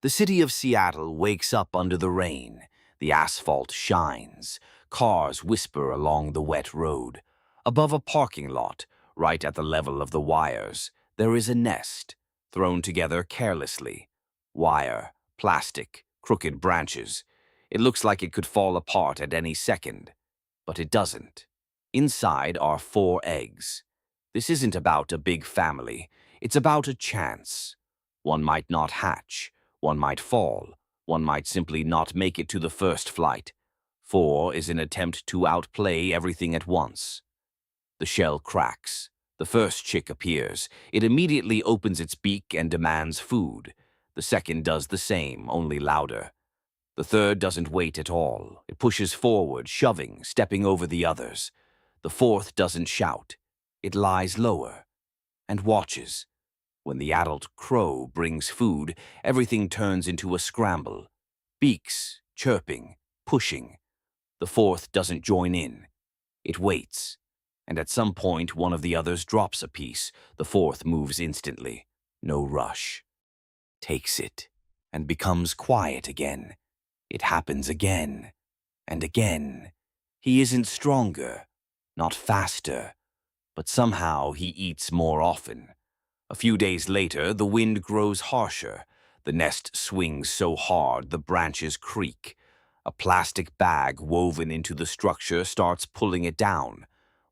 The city of Seattle wakes up under the rain. The asphalt shines. Cars whisper along the wet road. Above a parking lot, right at the level of the wires, there is a nest, thrown together carelessly. Wire, plastic, crooked branches. It looks like it could fall apart at any second, but it doesn't. Inside are 4 eggs. This isn't about a big family. It's about a chance. One might not hatch. One might fall. One might simply not make it to the first flight. 4 is an attempt to outplay everything at once. The shell cracks. The first chick appears. It immediately opens its beak and demands food. The second does the same, only louder. The third doesn't wait at all. It pushes forward, shoving, stepping over the others. The fourth doesn't shout. It lies lower and watches. When the adult crow brings food, everything turns into a scramble. Beaks, chirping, pushing. The fourth doesn't join in. It waits. And at some point, one of the others drops a piece. The fourth moves instantly. No rush. Takes it. And becomes quiet again. It happens again. And again. He isn't stronger. Not faster. But somehow he eats more often. A few days later, the wind grows harsher. The nest swings so hard the branches creak. A plastic bag woven into the structure starts pulling it down.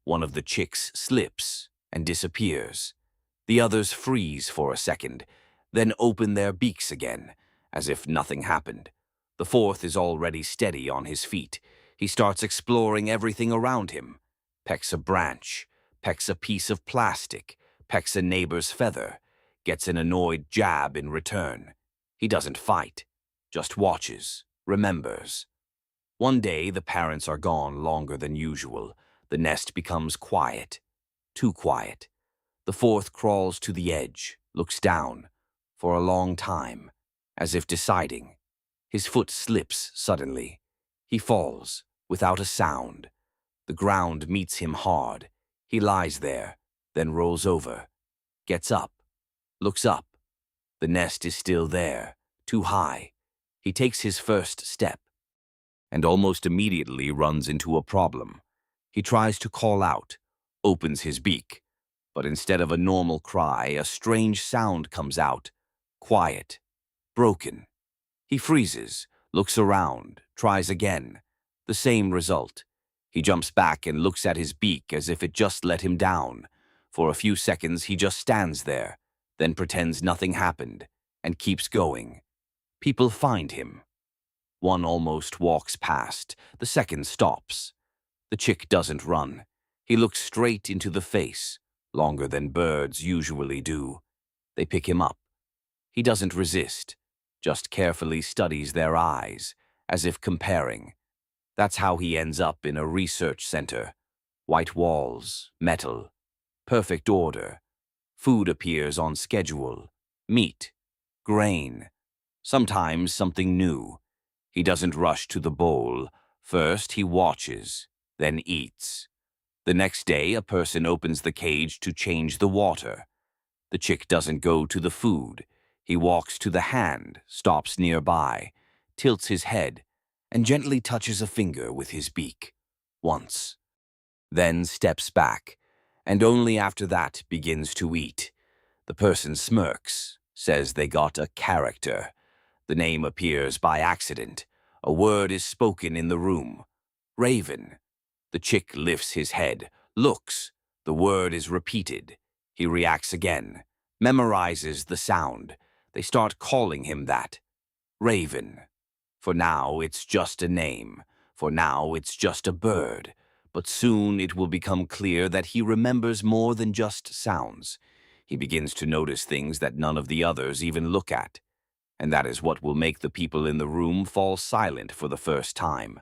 One of the chicks slips and disappears. The others freeze for a second, then open their beaks again, as if nothing happened. The fourth is already steady on his feet. He starts exploring everything around him. Pecks a branch, pecks a piece of plastic, pecks a neighbor's feather, gets an annoyed jab in return. He doesn't fight, just watches, remembers. One day the parents are gone longer than usual. The nest becomes quiet, too quiet. The fourth crawls to the edge, looks down, for a long time, as if deciding. His foot slips suddenly. He falls, without a sound. The ground meets him hard. He lies there, then rolls over, gets up, looks up. The nest is still there, too high. He takes his first step, and almost immediately runs into a problem. He tries to call out, opens his beak, but instead of a normal cry, a strange sound comes out, quiet, broken. He freezes, looks around, tries again. The same result. He jumps back and looks at his beak as if it just let him down. For a few seconds, he just stands there, then pretends nothing happened, and keeps going. People find him. One almost walks past. The second stops. The chick doesn't run. He looks straight into the face, longer than birds usually do. They pick him up. He doesn't resist, just carefully studies their eyes, as if comparing. That's how he ends up in a research center. White walls, metal, perfect order. Food appears on schedule. Meat, grain, sometimes something new. He doesn't rush to the bowl. First, he watches, then eats. The next day, a person opens the cage to change the water. The chick doesn't go to the food. He walks to the hand, stops nearby, tilts his head, and gently touches a finger with his beak. Once. Then steps back, and only after that begins to eat. The person smirks, says they got a character. The name appears by accident. A word is spoken in the room. Raven. The chick lifts his head, looks. The word is repeated. He reacts again, memorizes the sound. They start calling him that. Raven. For now, it's just a name. For now, it's just a bird. But soon it will become clear that he remembers more than just sounds. He begins to notice things that none of the others even look at. And that is what will make the people in the room fall silent for the first time.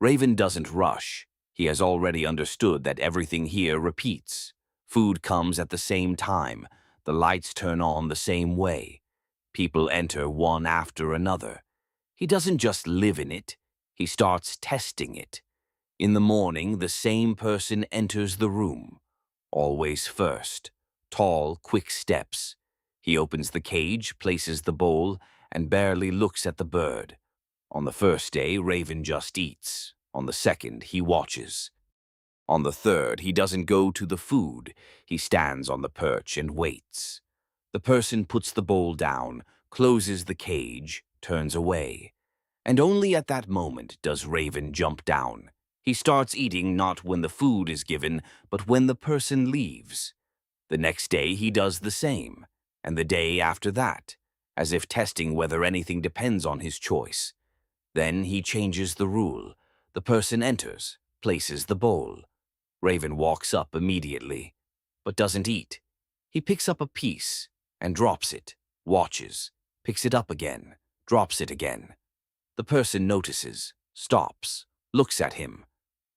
Raven doesn't rush. He has already understood that everything here repeats. Food comes at the same time. The lights turn on the same way. People enter one after another. He doesn't just live in it. He starts testing it. In the morning, the same person enters the room. Always first. Tall, quick steps. He opens the cage, places the bowl, and barely looks at the bird. On the first day, Raven just eats. On the second, he watches. On the third, he doesn't go to the food. He stands on the perch and waits. The person puts the bowl down, closes the cage, turns away. And only at that moment does Raven jump down. He starts eating not when the food is given, but when the person leaves. The next day he does the same, and the day after that, as if testing whether anything depends on his choice. Then he changes the rule. The person enters, places the bowl. Raven walks up immediately, but doesn't eat. He picks up a piece and drops it, watches, picks it up again, drops it again. The person notices, stops, looks at him.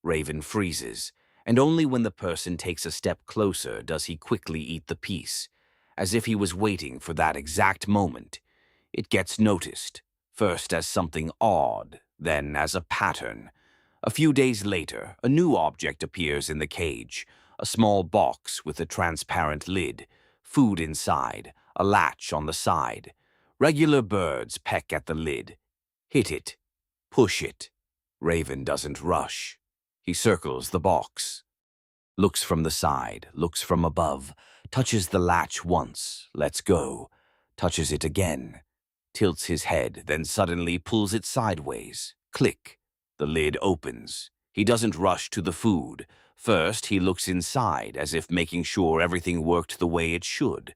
Raven freezes, and only when the person takes a step closer does he quickly eat the piece, as if he was waiting for that exact moment. It gets noticed, first as something odd, then as a pattern. A few days later, a new object appears in the cage, a small box with a transparent lid, food inside, a latch on the side. Regular birds peck at the lid. Hit it. Push it. Raven doesn't rush. He circles the box. Looks from the side, looks from above, touches the latch once, lets go, touches it again, tilts his head, then suddenly pulls it sideways. Click. The lid opens. He doesn't rush to the food. First, he looks inside, as if making sure everything worked the way it should.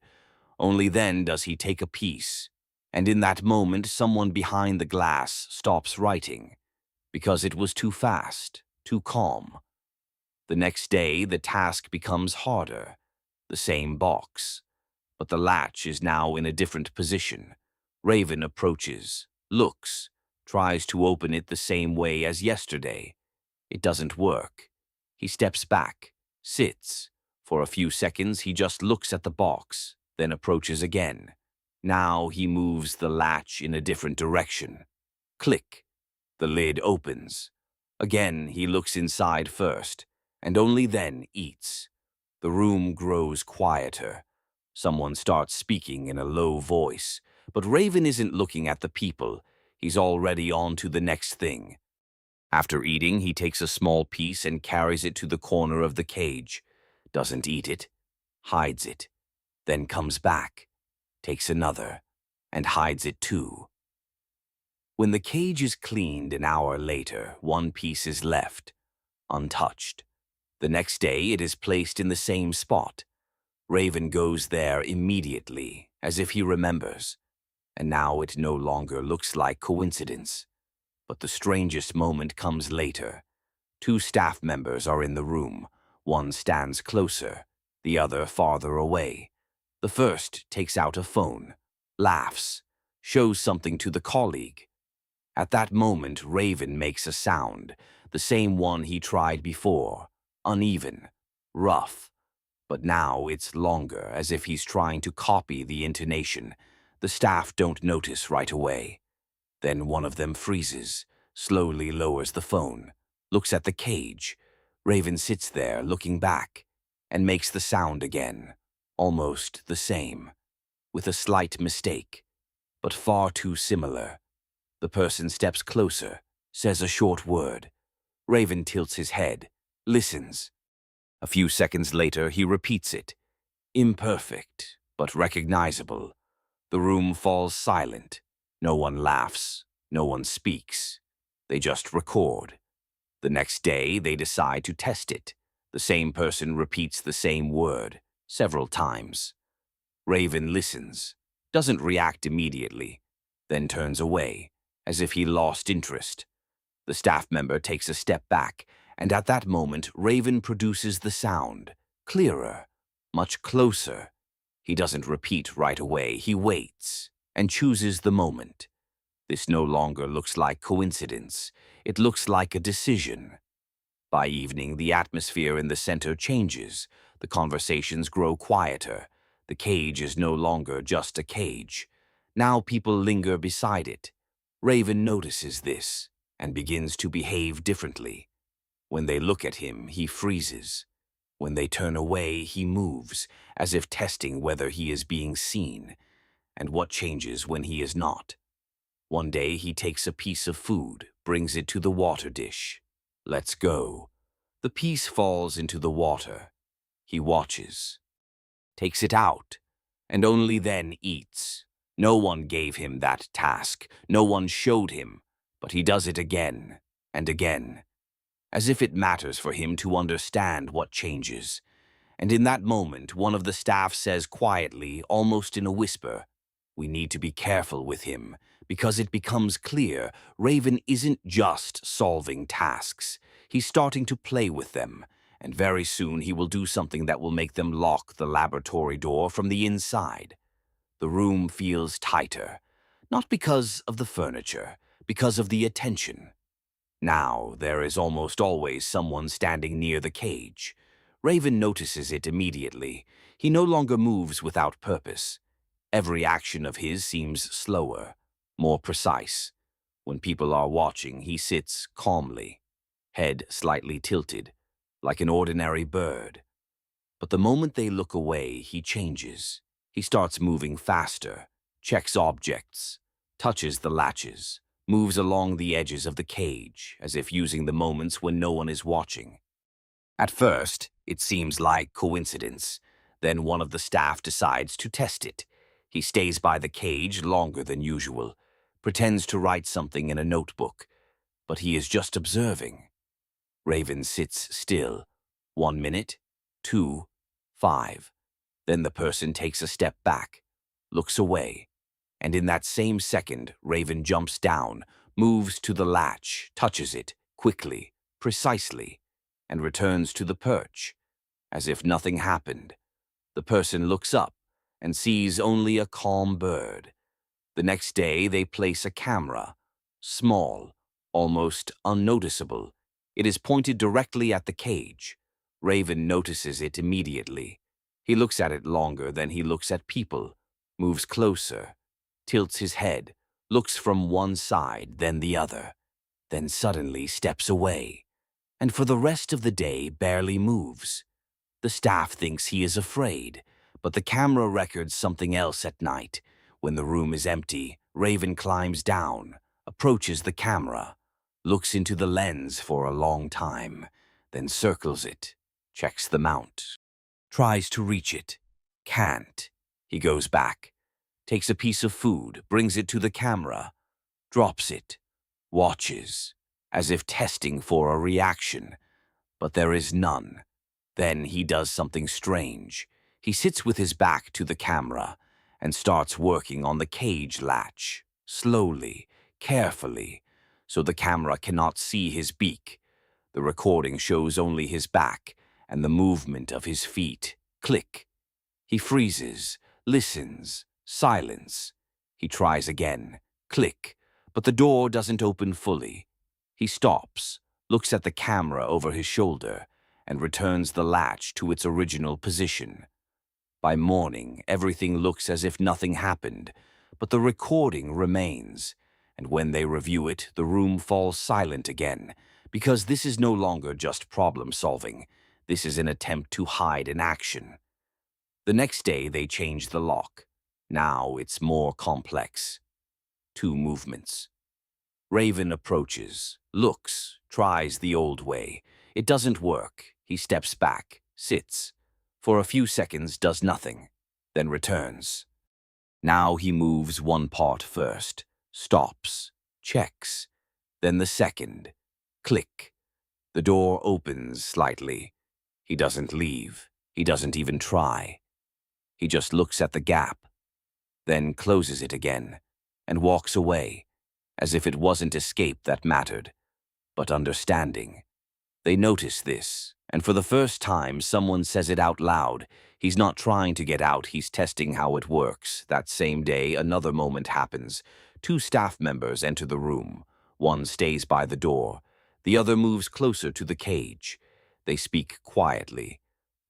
Only then does he take a piece. And in that moment, someone behind the glass stops writing, because it was too fast, too calm. The next day, the task becomes harder. The same box. But the latch is now in a different position. Raven approaches, looks, tries to open it the same way as yesterday. It doesn't work. He steps back, sits. For a few seconds, he just looks at the box, then approaches again. Now he moves the latch in a different direction. Click. The lid opens. Again, he looks inside first, and only then eats. The room grows quieter. Someone starts speaking in a low voice, but Raven isn't looking at the people. He's already on to the next thing. After eating, he takes a small piece and carries it to the corner of the cage. Doesn't eat it, hides it, then comes back, takes another, and hides it too. When the cage is cleaned an hour later, one piece is left, untouched. The next day, it is placed in the same spot. Raven goes there immediately, as if he remembers. And now it no longer looks like coincidence. But the strangest moment comes later. Two staff members are in the room. One stands closer, the other farther away. The first takes out a phone, laughs, shows something to the colleague. At that moment, Raven makes a sound, the same one he tried before, uneven, rough. But now it's longer, as if he's trying to copy the intonation. The staff don't notice right away. Then one of them freezes, slowly lowers the phone, looks at the cage. Raven sits there, looking back, and makes the sound again, almost the same, with a slight mistake, but far too similar. The person steps closer, says a short word. Raven tilts his head, listens. A few seconds later, he repeats it. Imperfect, but recognizable. The room falls silent. No one laughs. No one speaks. They just record. The next day, they decide to test it. The same person repeats the same word, several times. Raven listens, doesn't react immediately, then turns away, as if he lost interest. The staff member takes a step back, and at that moment, Raven produces the sound, clearer, much closer. He doesn't repeat right away. He waits and chooses the moment. This no longer looks like coincidence. It looks like a decision. By evening, the atmosphere in the center changes. The conversations grow quieter. The cage is no longer just a cage. Now people linger beside it. Raven notices this and begins to behave differently. When they look at him, he freezes. When they turn away, he moves, as if testing whether he is being seen. And what changes when he is not? One day he takes a piece of food, brings it to the water dish. Let's go. The piece falls into the water. He watches, takes it out, and only then eats. No one gave him that task. No one showed him, but he does it again and again, as if it matters for him to understand what changes. And in that moment, one of the staff says quietly, almost in a whisper, "We need to be careful with him, because it becomes clear Raven isn't just solving tasks. He's starting to play with them, and very soon he will do something that will make them lock the laboratory door from the inside." The room feels tighter, not because of the furniture, because of the attention. Now, there is almost always someone standing near the cage. Raven notices it immediately. He no longer moves without purpose. Every action of his seems slower, more precise. When people are watching, he sits calmly, head slightly tilted, like an ordinary bird. But the moment they look away, he changes. He starts moving faster, checks objects, touches the latches, moves along the edges of the cage, as if using the moments when no one is watching. At first, it seems like coincidence. Then one of the staff decides to test it. He stays by the cage longer than usual, pretends to write something in a notebook, but he is just observing. Raven sits still. 1 minute, 2, 5. Then the person takes a step back, looks away, and in that same second, Raven jumps down, moves to the latch, touches it, quickly, precisely, and returns to the perch, as if nothing happened. The person looks up and sees only a calm bird. The next day, they place a camera, small, almost unnoticeable. It is pointed directly at the cage. Raven notices it immediately. He looks at it longer than he looks at people, moves closer, tilts his head, looks from one side, then the other, then suddenly steps away, and for the rest of the day barely moves. The staff thinks he is afraid, but the camera records something else at night. When the room is empty, Raven climbs down, approaches the camera, looks into the lens for a long time, then circles it, checks the mount, tries to reach it, can't. He goes back, takes a piece of food, brings it to the camera, drops it, watches, as if testing for a reaction, but there is none. Then he does something strange. He sits with his back to the camera and starts working on the cage latch, slowly, carefully, so the camera cannot see his beak. The recording shows only his back and the movement of his feet. Click. He freezes, listens, silence. He tries again. Click. But the door doesn't open fully. He stops, looks at the camera over his shoulder, and returns the latch to its original position. By morning, everything looks as if nothing happened, but the recording remains, and when they review it, the room falls silent again, because this is no longer just problem-solving. This is an attempt to hide an action. The next day, they change the lock. Now it's more complex. 2 movements. Raven approaches, looks, tries the old way. It doesn't work. He steps back, sits. For a few seconds, does nothing, then returns. Now he moves one part first, stops, checks, then the second. Click. The door opens slightly. He doesn't leave. He doesn't even try. He just looks at the gap, then closes it again, and walks away, as if it wasn't escape that mattered, but understanding. They notice this, and for the first time, someone says it out loud. He's not trying to get out, he's testing how it works. That same day, another moment happens. 2 staff members enter the room. One stays by the door. The other moves closer to the cage. They speak quietly.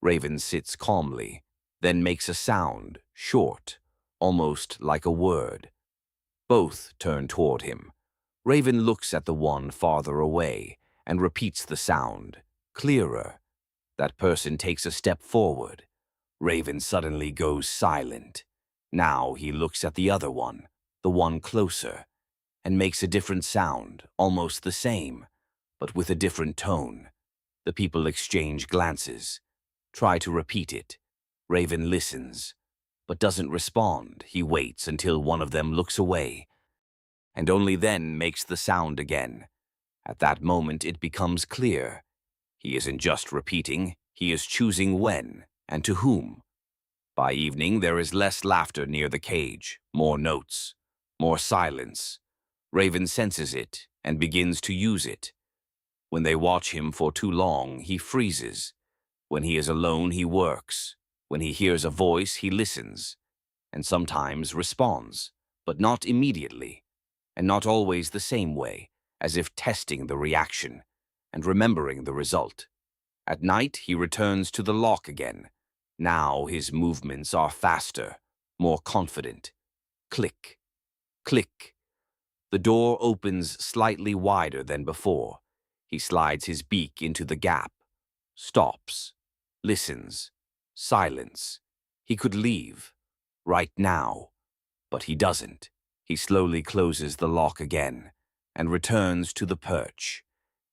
Raven sits calmly, then makes a sound, short, almost like a word. Both turn toward him. Raven looks at the one farther away and repeats the sound, clearer. That person takes a step forward. Raven suddenly goes silent. Now he looks at the other one, the one closer. and makes a different sound, almost the same, but with a different tone. The people exchange glances, try to repeat it. Raven listens, but doesn't respond. He waits until one of them looks away, and only then makes the sound again. At that moment, it becomes clear. He isn't just repeating, he is choosing when and to whom. By evening, there is less laughter near the cage, more notes, more silence. Raven senses it and begins to use it. When they watch him for too long, he freezes. When he is alone, he works. When he hears a voice, he listens, and sometimes responds, but not immediately, and not always the same way, as if testing the reaction and remembering the result. At night, he returns to the lock again. Now his movements are faster, more confident. Click, click. The door opens slightly wider than before. He slides his beak into the gap, stops, listens. Silence. He could leave, right now, but he doesn't. He slowly closes the lock again and returns to the perch.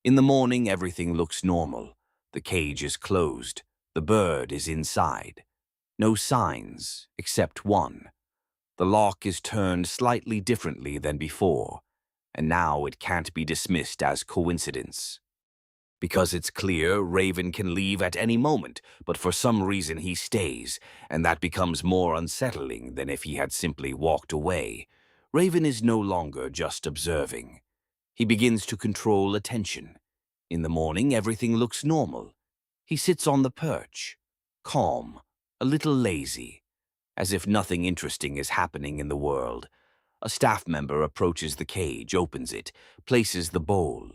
In the morning, everything looks normal. The cage is closed. The bird is inside. No signs, except one. The lock is turned slightly differently than before, and now it can't be dismissed as coincidence. Because it's clear Raven can leave at any moment, but for some reason he stays, and that becomes more unsettling than if he had simply walked away. Raven is no longer just observing. He begins to control attention. In the morning, everything looks normal. He sits on the perch, calm, a little lazy, as if nothing interesting is happening in the world. A staff member approaches the cage, opens it, places the bowl.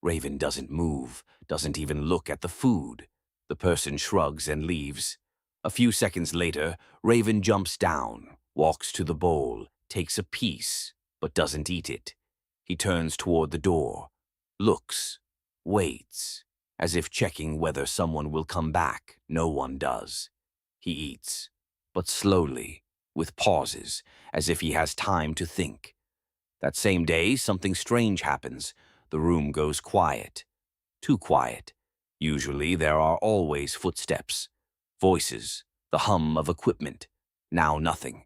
Raven doesn't move, doesn't even look at the food. The person shrugs and leaves. A few seconds later, Raven jumps down, walks to the bowl, takes a piece, but doesn't eat it. He turns toward the door, looks, waits, as if checking whether someone will come back. No one does. He eats, but slowly, with pauses, as if he has time to think. That same day, something strange happens. The room goes quiet. Too quiet. Usually there are always footsteps, voices, the hum of equipment. Now nothing.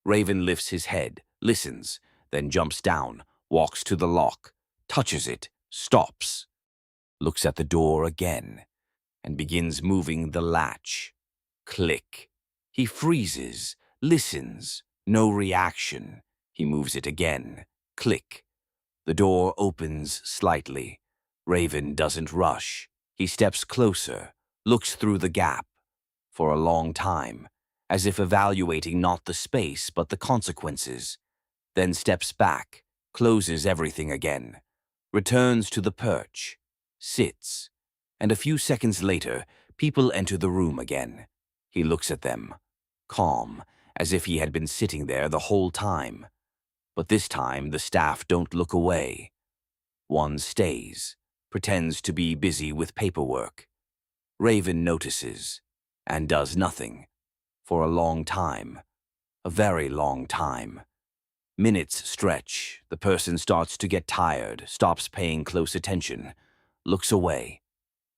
Raven lifts his head, listens, then jumps down, walks to the lock, touches it, stops, looks at the door again, and begins moving the latch. Click. He freezes, listens, no reaction. He moves it again. Click. The door opens slightly. Raven doesn't rush. He steps closer, looks through the gap. For a long time, as if evaluating not the space but the consequences. Then steps back, closes everything again, returns to the perch, sits, and a few seconds later, people enter the room again. He looks at them, calm, as if he had been sitting there the whole time. But this time, the staff don't look away. One stays, pretends to be busy with paperwork. Raven notices, and does nothing. For a long time. A very long time. Minutes stretch. The person starts to get tired, stops paying close attention, looks away.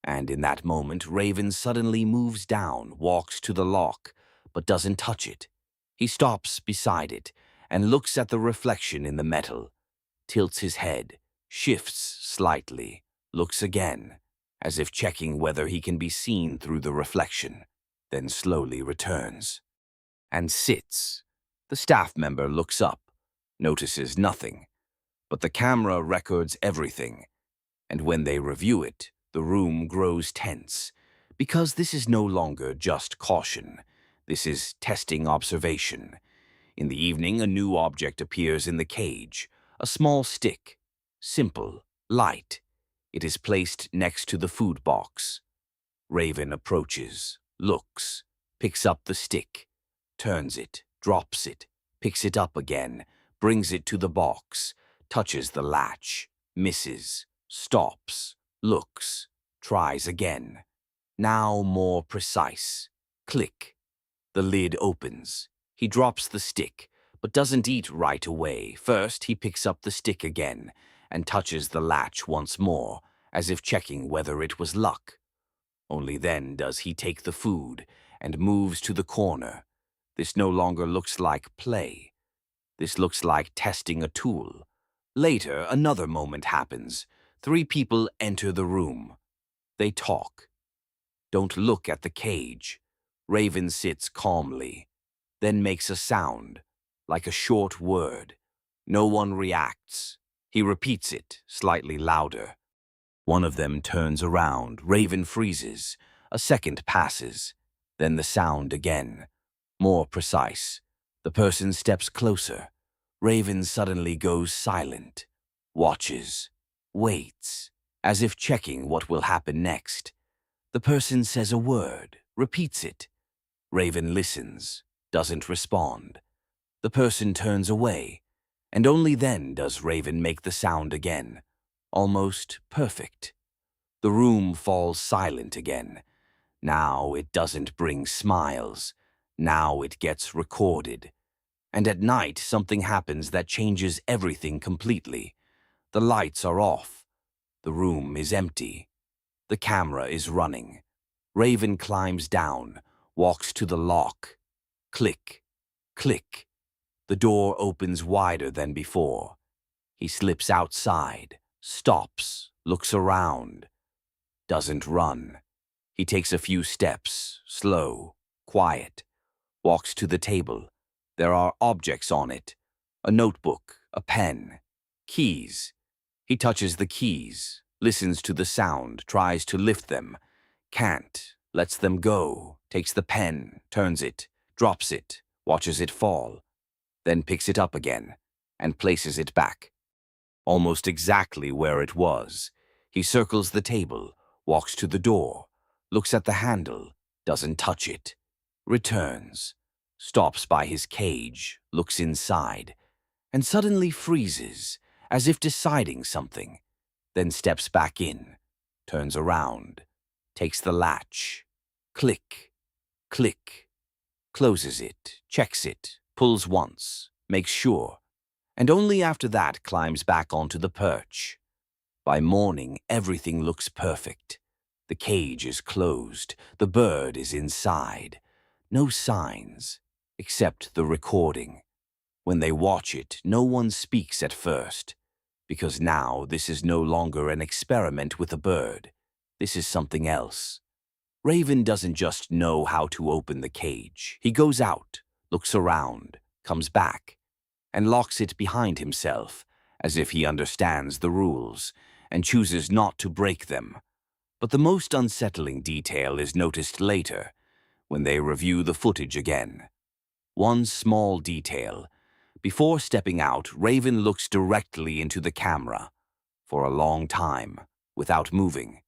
And in that moment, Raven suddenly moves down, walks to the lock, but doesn't touch it. He stops beside it and looks at the reflection in the metal, tilts his head, shifts slightly, looks again, as if checking whether he can be seen through the reflection, then slowly returns. And sits. The staff member looks up, notices nothing, but the camera records everything, and when they review it, the room grows tense, because this is no longer just caution. This is testing observation. In the evening, a new object appears in the cage, a small stick, simple, light. It is placed next to the food box. Raven approaches, looks, picks up the stick, turns it, drops it, picks it up again, brings it to the box, touches the latch, misses, stops, looks, tries again. Now more precise. Click. The lid opens. He drops the stick, but doesn't eat right away. First, he picks up the stick again and touches the latch once more, as if checking whether it was luck. Only then does he take the food and moves to the corner. This no longer looks like play. This looks like testing a tool. Later, another moment happens. 3 people enter the room. They talk. Don't look at the cage. Raven sits calmly, then makes a sound, like a short word. No one reacts. He repeats it, slightly louder. One of them turns around. Raven freezes. A second passes. Then the sound again. More precise. The person steps closer. Raven suddenly goes silent. Watches. Waits. As if checking what will happen next. The person says a word. Repeats it. Raven listens. Doesn't respond. The person turns away. And only then does Raven make the sound again. Almost perfect. The room falls silent again. Now it doesn't bring smiles. Now it gets recorded. And at night, something happens that changes everything completely. The lights are off. The room is empty. The camera is running. Raven climbs down, walks to the lock. Click, click. The door opens wider than before. He slips outside, stops, looks around. Doesn't run. He takes a few steps, slow, quiet. Walks to the table. There are objects on it. A notebook, a pen, keys. He touches the keys, listens to the sound, tries to lift them. Can't, lets them go, takes the pen, turns it, drops it, watches it fall. Then picks it up again and places it back. Almost exactly where it was. He circles the table, walks to the door, looks at the handle, doesn't touch it. Returns, stops by his cage, looks inside, and suddenly freezes, as if deciding something. Then steps back in, turns around, takes the latch. Click, click, closes it, checks it, pulls once, makes sure, and only after that climbs back onto the perch. By morning, everything looks perfect. The cage is closed, the bird is inside. No signs, except the recording. When they watch it, no one speaks at first, because now this is no longer an experiment with a bird. This is something else. Raven doesn't just know how to open the cage. He goes out, looks around, comes back, and locks it behind himself, as if he understands the rules, and chooses not to break them. But the most unsettling detail is noticed later, when they review the footage again. One small detail. Before stepping out, Raven looks directly into the camera, for a long time, without moving,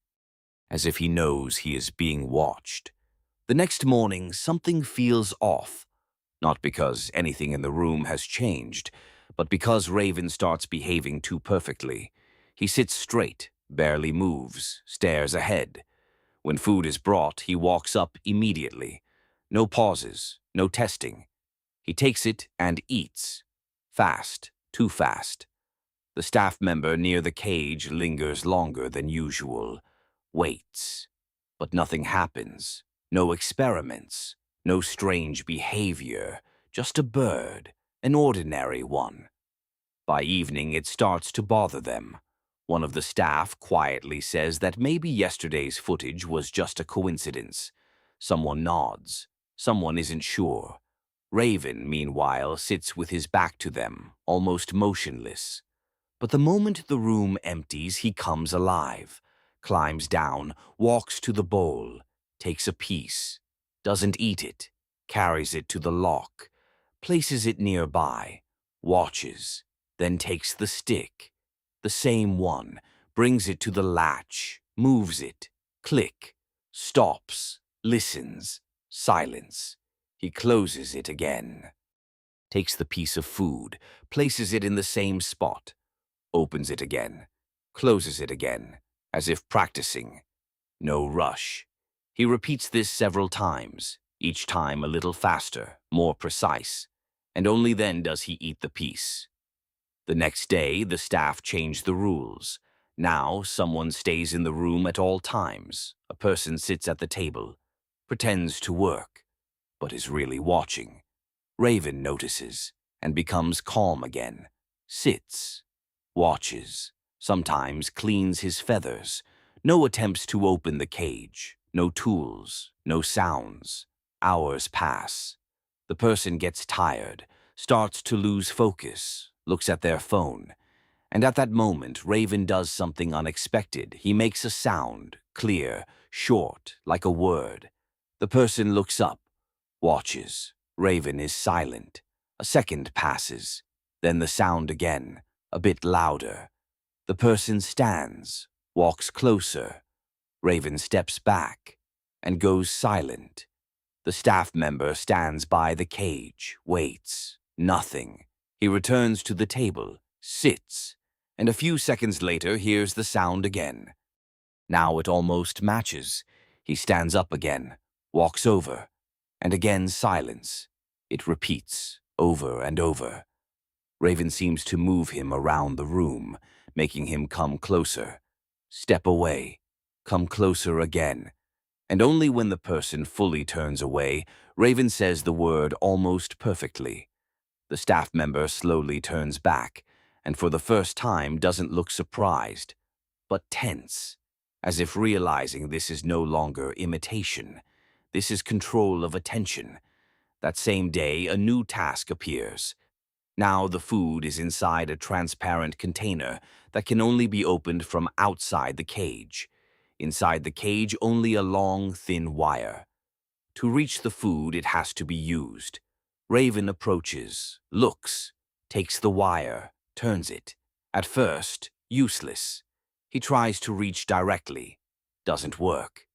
as if he knows he is being watched. The next morning, something feels off, not because anything in the room has changed, but because Raven starts behaving too perfectly. He sits straight, barely moves, stares ahead. When food is brought, he walks up immediately. No pauses, no testing. He takes it and eats. Fast, too fast. The staff member near the cage lingers longer than usual. Waits. But nothing happens. No experiments. No strange behavior. Just a bird. An ordinary one. By evening, it starts to bother them. One of the staff quietly says that maybe yesterday's footage was just a coincidence. Someone nods. Someone isn't sure. Raven, meanwhile, sits with his back to them, almost motionless. But the moment the room empties, he comes alive, climbs down, walks to the bowl, takes a piece, doesn't eat it, carries it to the lock, places it nearby, watches, then takes the stick, the same one, brings it to the latch, moves it, click, stops, listens, silence. He closes it again, takes the piece of food, places it in the same spot, opens it again, closes it again, as if practicing. No rush. He repeats this several times, each time a little faster, more precise. and only then does he eat the piece. The next day, the staff changed the rules. Now, someone stays in the room at all times. A person sits at the table, pretends to work, but is really watching. Raven notices and becomes calm again, sits, watches, sometimes cleans his feathers. No attempts to open the cage, no tools, no sounds. Hours pass. The person gets tired, starts to lose focus, looks at their phone. And at that moment, Raven does something unexpected. He makes a sound, clear, short, like a word. The person looks up, watches. Raven is silent. A second passes. Then the sound again, a bit louder. The person stands, walks closer. Raven steps back and goes silent. The staff member stands by the cage, waits. Nothing. He returns to the table, sits, and a few seconds later hears the sound again. Now it almost matches. He stands up again, walks over, and again silence. It repeats, over and over. Raven seems to move him around the room, making him come closer. Step away, come closer again. And only when the person fully turns away, Raven says the word almost perfectly. The staff member slowly turns back, and for the first time doesn't look surprised, but tense, as if realizing this is no longer imitation. This is control of attention. That same day, a new task appears. Now the food is inside a transparent container that can only be opened from outside the cage. Inside the cage, only a long, thin wire. To reach the food, it has to be used. Raven approaches, looks, takes the wire, turns it. At first, useless. He tries to reach directly. Doesn't work.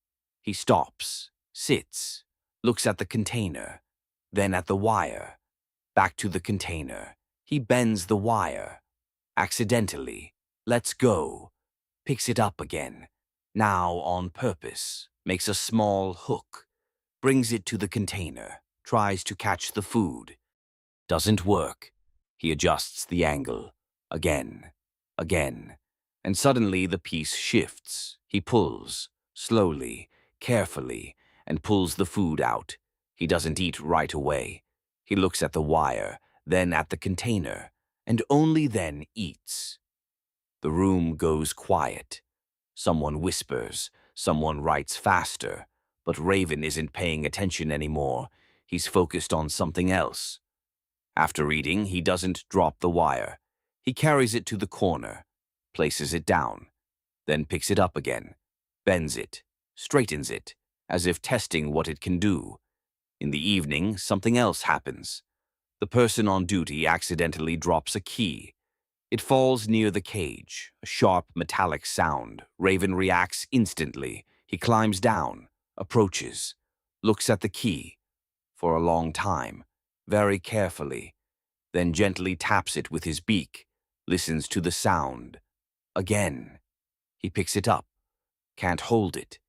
He stops, sits, looks at the container, then at the wire. Back to the container. He bends the wire. Accidentally. Lets go. Picks it up again. Now on purpose. Makes a small hook. Brings it to the container. Tries to catch the food. Doesn't work. He adjusts the angle. Again. Again. And suddenly the piece shifts. He pulls. Slowly. Carefully. And pulls the food out. He doesn't eat right away. He looks at the wire, then at the container, and only then eats. The room goes quiet. Someone whispers, someone writes faster, but Raven isn't paying attention anymore. He's focused on something else. After eating, he doesn't drop the wire. He carries it to the corner, places it down, then picks it up again, bends it, straightens it, as if testing what it can do. In the evening, something else happens. The person on duty accidentally drops a key. It falls near the cage, a sharp metallic sound. Raven reacts instantly. He climbs down, approaches, looks at the key for a long time, very carefully, then gently taps it with his beak, listens to the sound. Again. He picks it up, can't hold it.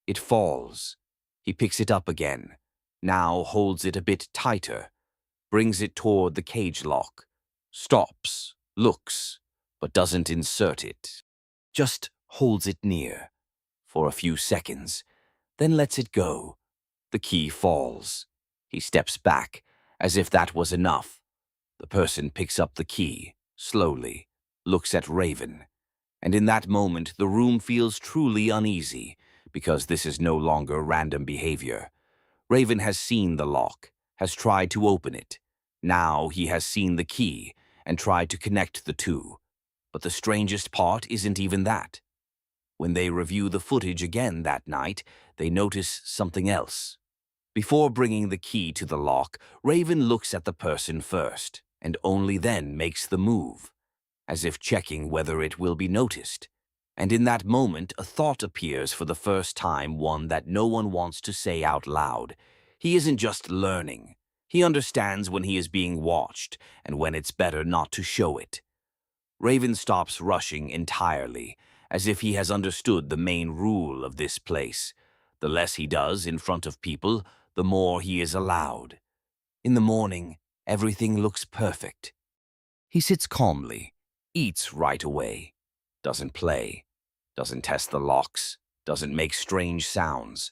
It falls. He picks it up again. Now holds it a bit tighter, brings it toward the cage lock, stops, looks, but doesn't insert it. Just holds it near for a few seconds, then lets it go. The key falls. He steps back, as if that was enough. The person picks up the key, slowly, looks at Raven, and in that moment the room feels truly uneasy, because this is no longer random behavior. Raven has seen the lock, has tried to open it. Now he has seen the key and tried to connect the two. But the strangest part isn't even that. When they review the footage again that night, they notice something else. Before bringing the key to the lock, Raven looks at the person first, and only then makes the move, as if checking whether it will be noticed. And in that moment, a thought appears for the first time, one that no one wants to say out loud. He isn't just learning. He understands when he is being watched and when it's better not to show it. Raven stops rushing entirely, as if he has understood the main rule of this place. The less he does in front of people, the more he is allowed. In the morning, Everything looks perfect. He sits calmly, eats right away, doesn't play, doesn't test the locks, doesn't make strange sounds.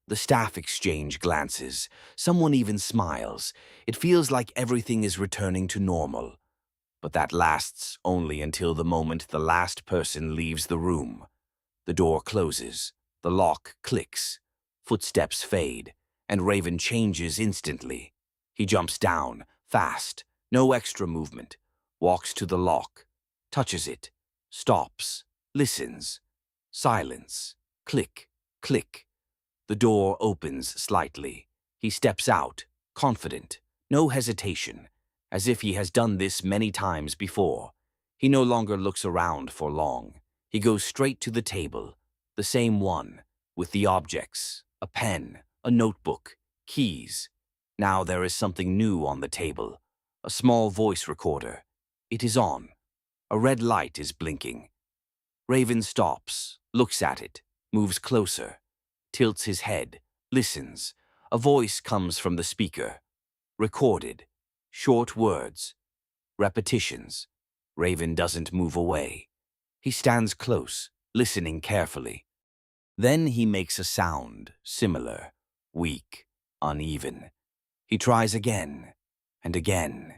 The staff exchange glances. Someone even smiles. It feels like everything is returning to normal. But that lasts only until the moment the last person leaves the room. The door closes, the lock clicks, footsteps fade, and Raven changes instantly. He jumps down, fast, no extra movement, walks to the lock, touches it, stops, listens. Silence. Click, click. The door opens slightly. He steps out, confident, no hesitation, as if he has done this many times before. He no longer looks around for long. He goes straight to the table, the same one, with the objects, a pen, a notebook, keys. Now there is something new on the table, a small voice recorder. It is on. A red light is blinking. Raven stops, looks at it, moves closer, tilts his head, listens. A voice comes from the speaker. Recorded. Short words. Repetitions. Raven doesn't move away. He stands close, listening carefully. Then he makes a sound, similar, weak, uneven. He tries again, and again,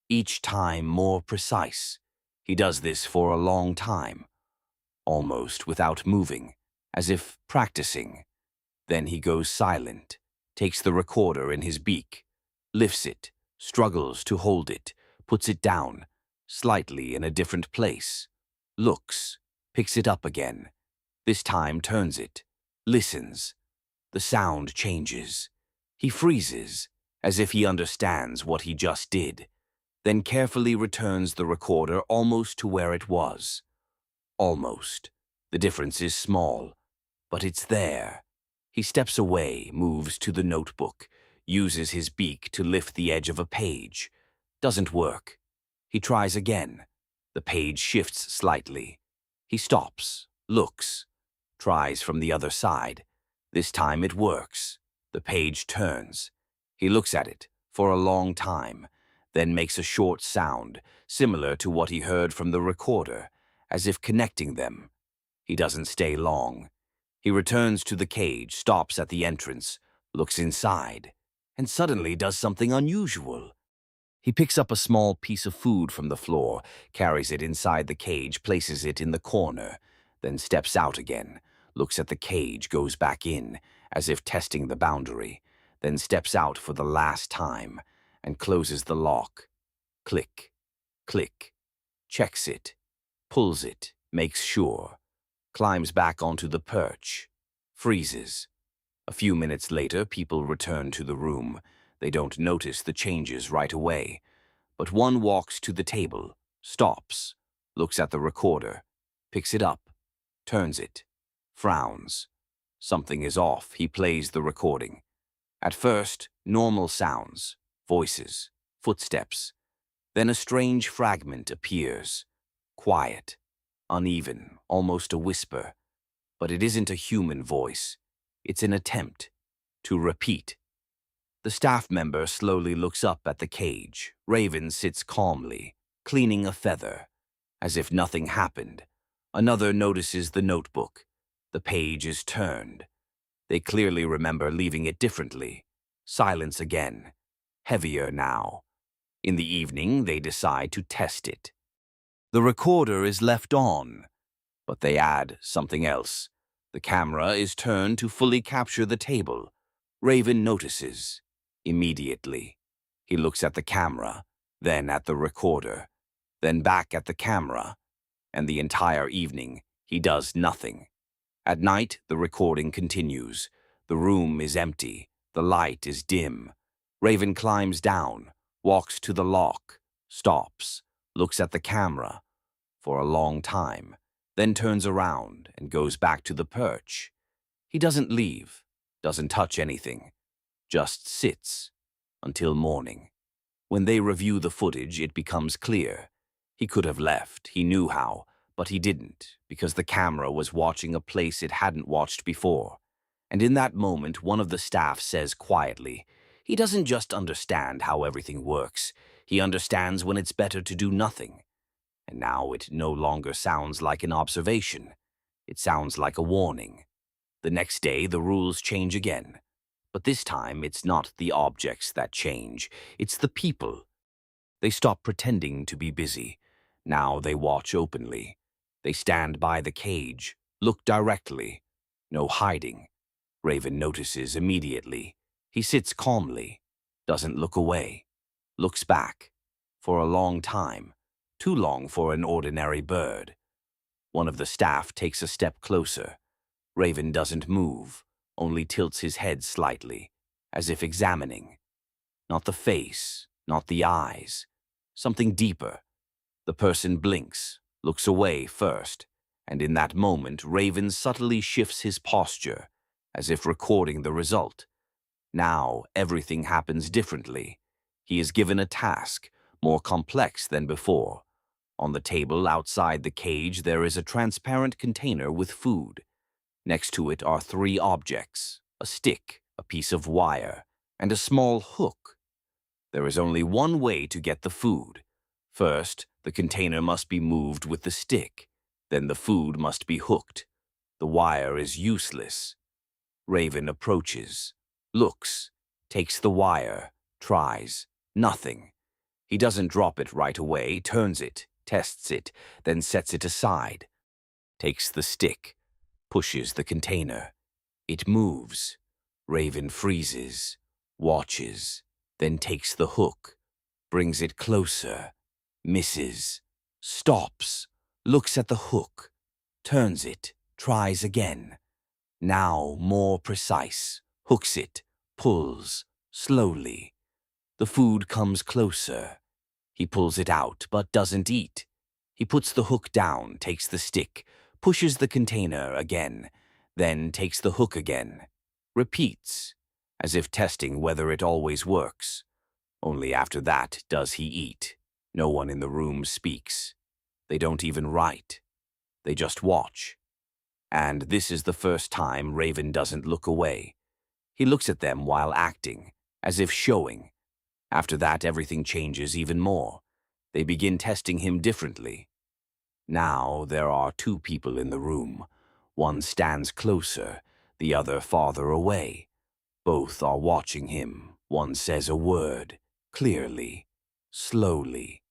each time more precise. He does this for a long time, almost without moving, as if practicing. Then he goes silent, takes the recorder in his beak, lifts it, struggles to hold it, puts it down, slightly in a different place, looks, picks it up again, this time turns it, listens. The sound changes. He freezes, as if he understands what he just did, then carefully returns the recorder almost to where it was. Almost. The difference is small, but it's there. He steps away, moves to the notebook, uses his beak to lift the edge of a page. Doesn't work. He tries again. The page shifts slightly. He stops, looks, tries from the other side. This time it works. The page turns. He looks at it for a long time, then makes a short sound, similar to what he heard from the recorder, as if connecting them. He doesn't stay long. He returns to the cage, stops at the entrance, looks inside, and suddenly does something unusual. He picks up a small piece of food from the floor, carries it inside the cage, places it in the corner, then steps out again, looks at the cage, goes back in, as if testing the boundary, then steps out for the last time and closes the lock. Click, click, checks it, pulls it, makes sure, climbs back onto the perch, freezes. A few minutes later, people return to the room. They don't notice the changes right away, but one walks to the table, stops, looks at the recorder, picks it up, turns it, frowns. Something is off. He plays the recording. At first, normal sounds, voices, footsteps. Then a strange fragment appears, quiet, uneven, almost a whisper. But it isn't a human voice. It's an attempt to repeat. The staff member slowly looks up at the cage. Raven sits calmly, cleaning a feather, as if nothing happened. Another notices the notebook. The page is turned. They clearly remember leaving it differently. Silence again, heavier now. In the evening, they decide to test it. The recorder is left on, but they add something else. The camera is turned to fully capture the table. Raven notices. Immediately. He looks at the camera, then at the recorder, then back at the camera, and the entire evening he does nothing. At night, the recording continues. The room is empty. The light is dim. Raven climbs down, walks to the lock, stops, looks at the camera for a long time, then turns around and goes back to the perch. He doesn't leave, doesn't touch anything, just sits until morning. When they review the footage, it becomes clear. He could have left, he knew how, but he didn't, because the camera was watching a place it hadn't watched before. And in that moment, one of the staff says quietly, He doesn't just understand how everything works. He understands when it's better to do nothing. And now it no longer sounds like an observation. It sounds like a warning. The next day, the rules change again. But this time, it's not the objects that change. It's the people. They stop pretending to be busy. Now they watch openly. They stand by the cage, look directly. No hiding. Raven notices immediately. He sits calmly, doesn't look away, looks back. For a long time, too long for an ordinary bird. One of the staff takes a step closer. Raven doesn't move, only tilts his head slightly, as if examining. Not the face, not the eyes. Something deeper. The person blinks, looks away first, and in that moment Raven subtly shifts his posture, as if recording the result. Now everything happens differently. He is given a task, more complex than before. On the table outside the cage there is a transparent container with food. Next to it are three objects: a stick, a piece of wire, and a small hook. There is only one way to get the food. First, the container must be moved with the stick. Then the food must be hooked. The wire is useless. Raven approaches, looks, takes the wire, tries. Nothing. He doesn't drop it right away, turns it, tests it, then sets it aside. Takes the stick, pushes the container. It moves. Raven freezes, watches, then takes the hook, brings it closer, misses, stops, looks at the hook, turns it, tries again. Now more precise, hooks it, pulls, slowly. The food comes closer. He pulls it out, but doesn't eat. He puts the hook down, takes the stick, pushes the container again, then takes the hook again. Repeats, as if testing whether it always works. Only after that does he eat. No one in the room speaks. They don't even write. They just watch. And this is the first time Raven doesn't look away. He looks at them while acting, as if showing. After that, everything changes even more. They begin testing him differently. Now there are two people in the room. One stands closer, the other farther away. Both are watching him. One says a word, clearly, slowly.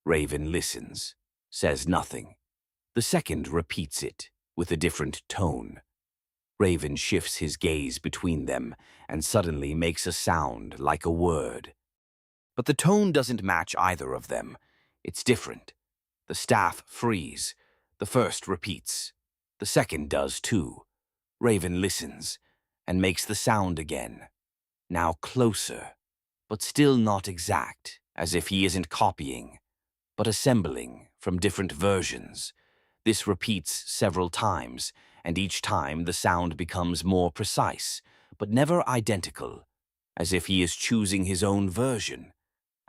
Raven listens, says nothing. The second repeats it, with a different tone. Raven shifts his gaze between them and suddenly makes a sound like a word. But the tone doesn't match either of them. It's different. The staff freeze. The first repeats. The second does too. Raven listens and makes the sound again. Now closer, but still not exact, as if he isn't copying, but assembling from different versions. This repeats several times, and each time the sound becomes more precise, but never identical, as if he is choosing his own version.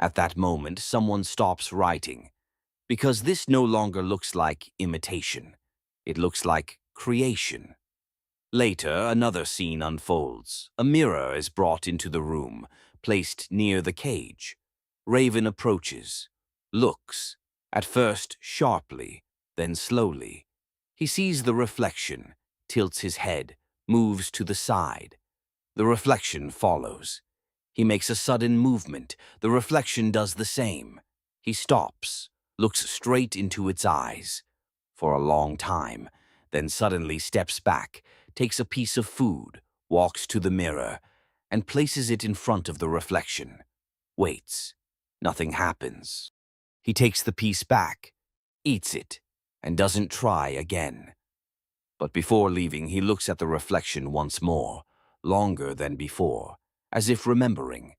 At that moment, someone stops writing, because this no longer looks like imitation. It looks like creation. Later, another scene unfolds. A mirror is brought into the room, placed near the cage. Raven approaches, looks, at first sharply, then slowly. He sees the reflection, tilts his head, moves to the side. The reflection follows. He makes a sudden movement. The reflection does the same. He stops, looks straight into its eyes for a long time, then suddenly steps back, takes a piece of food, walks to the mirror, and places it in front of the reflection. Waits. Nothing happens. He takes the piece back, eats it, and doesn't try again. But before leaving, he looks at the reflection once more, longer than before, as if remembering.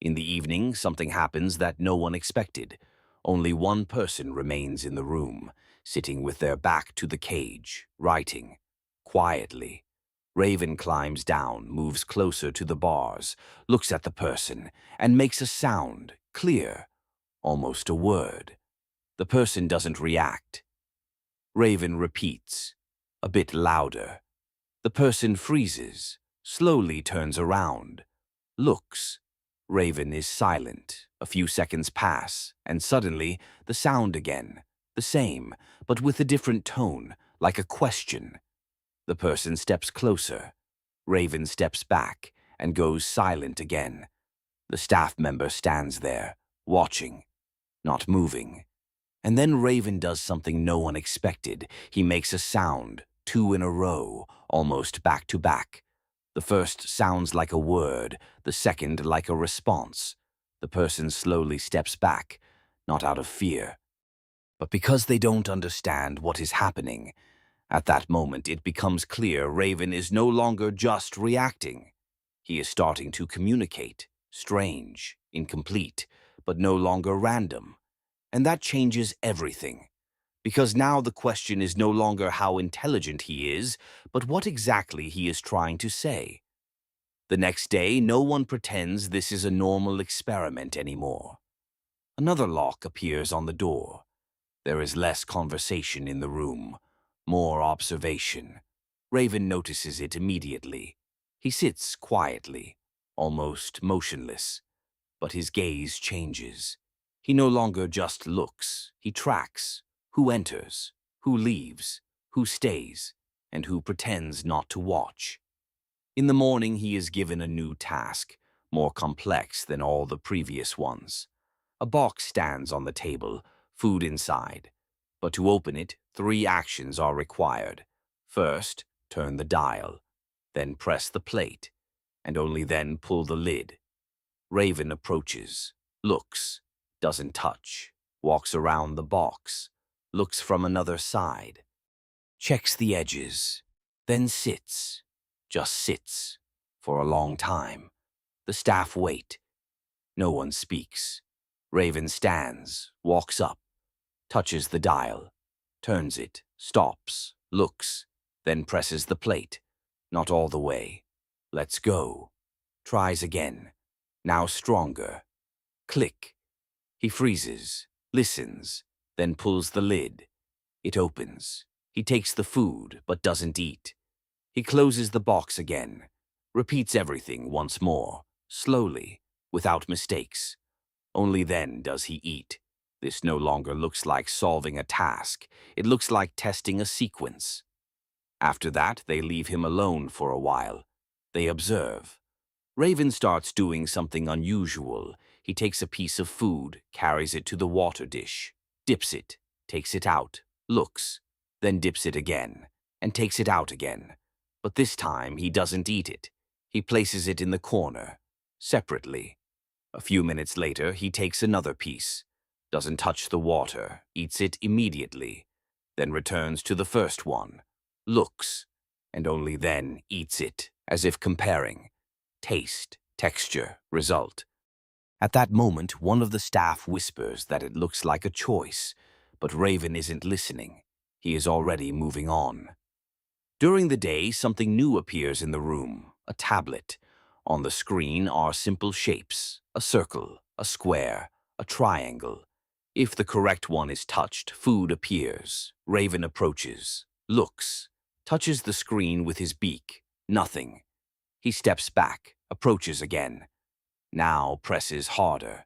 In the evening, something happens that no one expected. Only one person remains in the room, sitting with their back to the cage, writing, quietly. Raven climbs down, moves closer to the bars, looks at the person, and makes a sound, clear, almost a word. The person doesn't react. Raven repeats, a bit louder. The person freezes, slowly turns around, looks, Raven is silent. A few seconds pass, and suddenly, the sound again. The same, but with a different tone, like a question. The person steps closer. Raven steps back and goes silent again. The staff member stands there, watching, not moving. And then Raven does something no one expected. He makes a sound, two in a row, almost back to back. The first sounds like a word, the second like a response. The person slowly steps back, not out of fear, but because they don't understand what is happening. At that moment, it becomes clear Raven is no longer just reacting. He is starting to communicate, strange, incomplete, but no longer random. And that changes everything. Because now the question is no longer how intelligent he is, but what exactly he is trying to say. The next day, no one pretends this is a normal experiment anymore. Another lock appears on the door. There is less conversation in the room, more observation. Raven notices it immediately. He sits quietly, almost motionless, but his gaze changes. He no longer just looks, he tracks who enters, who leaves, who stays, and who pretends not to watch. In the morning, he is given a new task, more complex than all the previous ones. A box stands on the table, food inside. But to open it, 3 actions are required. First, turn the dial, then press the plate, and only then pull the lid. Raven approaches, looks, doesn't touch, walks around the box, looks from another side, checks the edges, then sits, just sits, for a long time. The staff wait. No one speaks. Raven stands, walks up, touches the dial, turns it, stops, looks, then presses the plate. Not all the way. Lets go. Tries again. Now stronger. Click. He freezes, listens, then pulls the lid. It opens. He takes the food, but doesn't eat. He closes the box again. Repeats everything once more, slowly, without mistakes. Only then does he eat. This no longer looks like solving a task. It looks like testing a sequence. After that, they leave him alone for a while. They observe. Raven starts doing something unusual. He takes a piece of food, carries it to the water dish, dips it, takes it out, looks, then dips it again, and takes it out again. But this time, he doesn't eat it. He places it in the corner, separately. A few minutes later, he takes another piece, doesn't touch the water, eats it immediately, then returns to the first one, looks, and only then eats it, as if comparing taste, texture, result. At that moment, one of the staff whispers that it looks like a choice, but Raven isn't listening. He is already moving on. During the day, something new appears in the room, a tablet. On the screen are simple shapes, a circle, a square, a triangle. If the correct one is touched, food appears. Raven approaches, looks, touches the screen with his beak. Nothing. He steps back, approaches again. Now presses harder.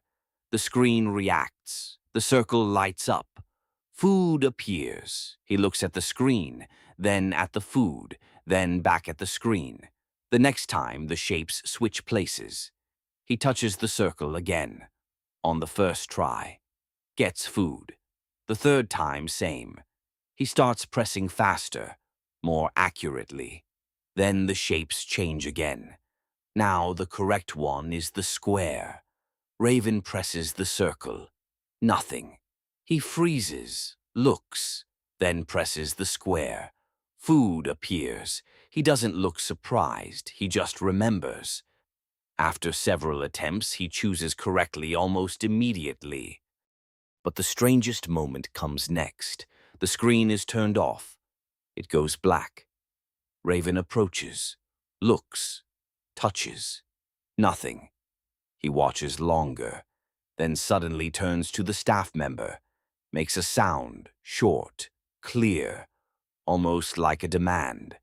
The screen reacts. The circle lights up. Food appears. He looks at the screen, then at the food, then back at the screen. The next time, the shapes switch places. He touches the circle again. On the first try. Gets food. The third time, same. He starts pressing faster, more accurately. Then the shapes change again. Now the correct one is the square. Raven presses the circle. Nothing. He freezes, looks, then presses the square. Food appears. He doesn't look surprised, he just remembers. After several attempts, he chooses correctly almost immediately. But the strangest moment comes next. The screen is turned off. It goes black. Raven approaches, looks, touches. Nothing. He watches longer, then suddenly turns to the staff member, makes a sound, short, clear, almost like a demand.